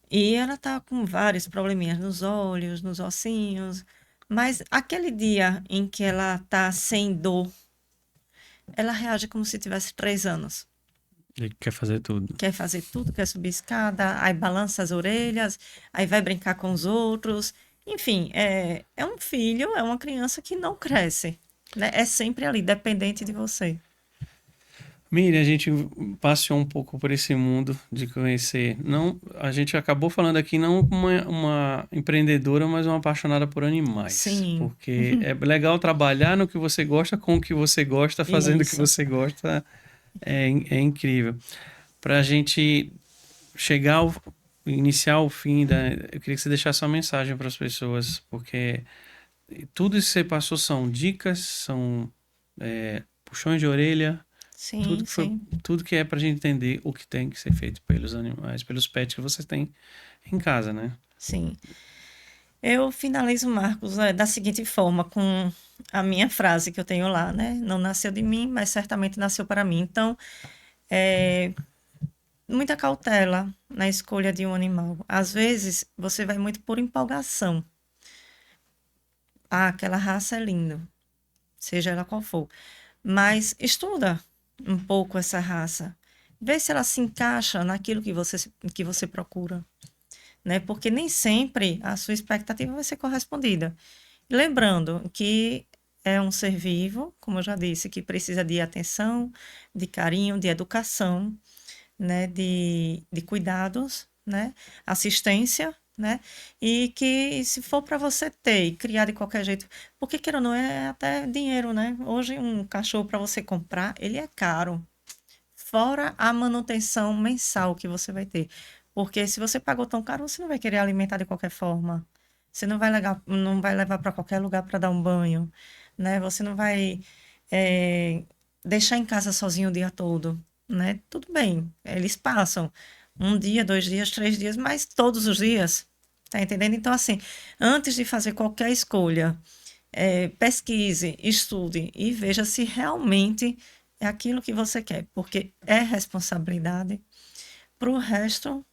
E ela tá com vários probleminhas nos olhos, nos ossinhos. Mas aquele dia em que ela tá sem dor, ela reage como se tivesse 3 anos. Ele quer fazer tudo. Quer fazer tudo, quer subir escada, aí balança as orelhas, aí vai brincar com os outros. Enfim, é um filho, é uma criança que não cresce, né? É sempre ali, dependente de você. Miriam, a gente passeou um pouco por esse mundo de conhecer. Não, a gente acabou falando aqui não uma empreendedora, mas uma apaixonada por animais. Sim, Porque é legal trabalhar no que você gosta, com o que você gosta, fazendo o que isso. você gosta. É incrível. Para a gente chegar iniciar o fim eu queria que você deixasse uma mensagem para as pessoas, porque tudo isso que você passou são dicas, são puxões de orelha, Sim, sim, tudo que é pra gente entender o que tem que ser feito pelos animais, pelos pets que você tem em casa, né? sim. Eu finalizo, Marcos, da seguinte forma, com a minha frase que eu tenho lá, né? Não nasceu de mim, mas certamente nasceu para mim. Então, é, muita cautela na escolha de um animal. Às vezes, você vai muito por empolgação. Ah, aquela raça é linda, seja ela qual for. Mas estuda um pouco essa raça. Vê se ela se encaixa naquilo que você procura, né? Porque nem sempre a sua expectativa vai ser correspondida. Lembrando que é um ser vivo, como eu já disse, que precisa de atenção, de carinho, de educação, né? De cuidados, né? Assistência, né? E que se for para você ter e criar de qualquer jeito, porque queira ou não é até dinheiro, né? Hoje um cachorro para você comprar, ele é caro. Fora a manutenção mensal que você vai ter. Porque se você pagou tão caro, você não vai querer alimentar de qualquer forma. Você não vai levar para qualquer lugar para dar um banho, né? Você não vai deixar em casa sozinho o dia todo, né? Tudo bem, eles passam 1 dia, 2 dias, 3 dias, mas todos os dias, tá entendendo? Então, assim, antes de fazer qualquer escolha, pesquise, estude e veja se realmente é aquilo que você quer, porque é responsabilidade para o resto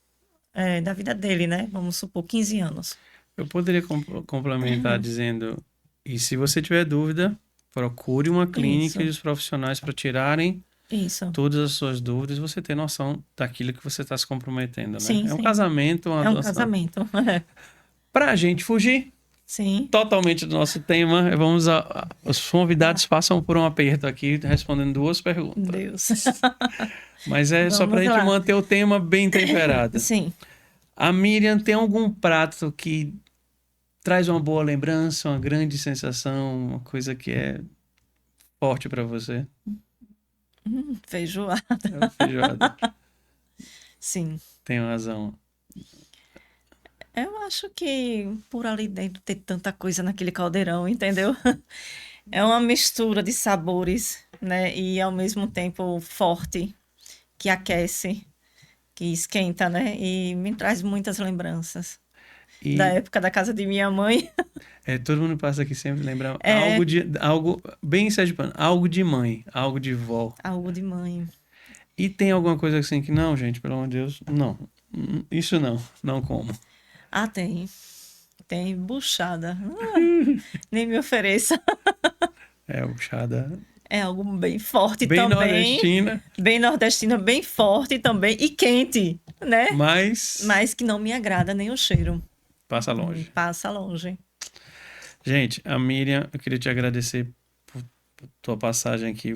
da vida dele, né? Vamos supor, 15 anos. Eu poderia complementar dizendo, e se você tiver dúvida, procure uma clínica e Isso, os profissionais para tirarem isso. todas as suas dúvidas, você ter noção daquilo que você está se comprometendo, né? Sim, É um sim. casamento, uma É um adoção. casamento. Para a gente fugir Sim, totalmente do nosso tema, os convidados passam por um aperto aqui, respondendo 2 perguntas. Deus. Mas é só para a Vamos gente lá. manter o tema bem temperado. Sim. A Miriam tem algum prato que traz uma boa lembrança, uma grande sensação, uma coisa que é forte para você? Feijoada. É a feijoada. Sim. Tem razão. Eu acho que por ali dentro ter tanta coisa naquele caldeirão, entendeu? É uma mistura de sabores, né? E ao mesmo tempo forte, que aquece, que esquenta, né? E me traz muitas lembranças da E época da casa de minha mãe. todo mundo passa aqui sempre lembra É algo bem sergipano, algo de mãe, algo de vó. algo de mãe. E tem alguma coisa assim que não, gente, pelo amor de Deus, não. Isso não como. Ah, tem. Tem buchada. Nem me ofereça. É o chada É algo bem forte bem também. nordestina, Bem nordestina, bem forte também. E quente, né? mas Mas que não me agrada nem o cheiro. passa longe. Passa longe. Gente, a Miriam, eu queria te agradecer por tua passagem aqui.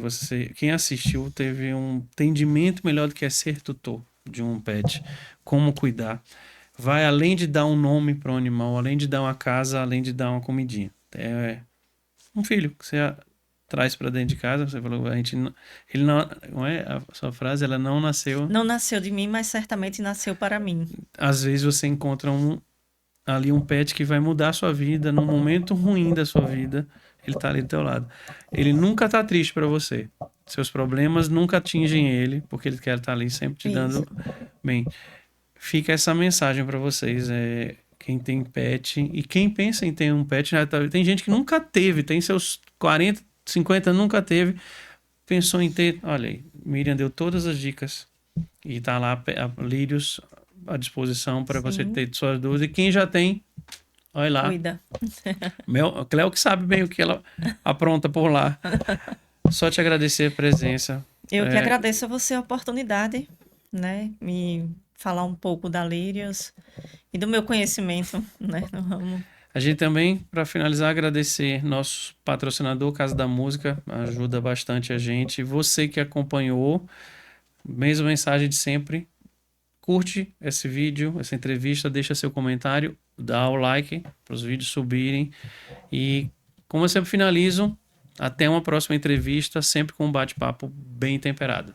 Quem assistiu teve um entendimento melhor do que é ser tutor de um pet, como cuidar. Vai além de dar um nome para o animal, além de dar uma casa, além de dar uma comidinha. É um filho que você traz para dentro de casa. Você falou, a gente, ele não é a sua frase, ela não nasceu. Não nasceu de mim, mas certamente nasceu para mim. Às vezes você encontra ali um pet que vai mudar a sua vida num momento ruim da sua vida. Ele tá ali do teu lado. Ele nunca tá triste para você. Seus problemas nunca atingem ele, porque ele quer estar ali sempre te Isso. dando bem. Fica essa mensagem para vocês. Quem tem pet e quem pensa em ter um pet, tem gente que nunca teve, tem seus 40, 50, nunca teve, pensou em ter. Olha aí, Miriam deu todas as dicas e tá lá a Lírios à disposição para você Sim. ter suas dúvidas. E quem já tem, olha lá. Cuida. A Cleo que sabe bem o que ela apronta por lá. Só te agradecer a presença. Eu que agradeço a você a oportunidade, né? Me falar um pouco da Lírios e do meu conhecimento, né? No ramo. A gente também, para finalizar, agradecer nosso patrocinador, Casa da Música, ajuda bastante a gente. Você que acompanhou, mesma mensagem de sempre. Curte esse vídeo, essa entrevista, deixa seu comentário, dá o like para os vídeos subirem. E, como eu sempre finalizo, até uma próxima entrevista, sempre com um bate-papo bem temperado.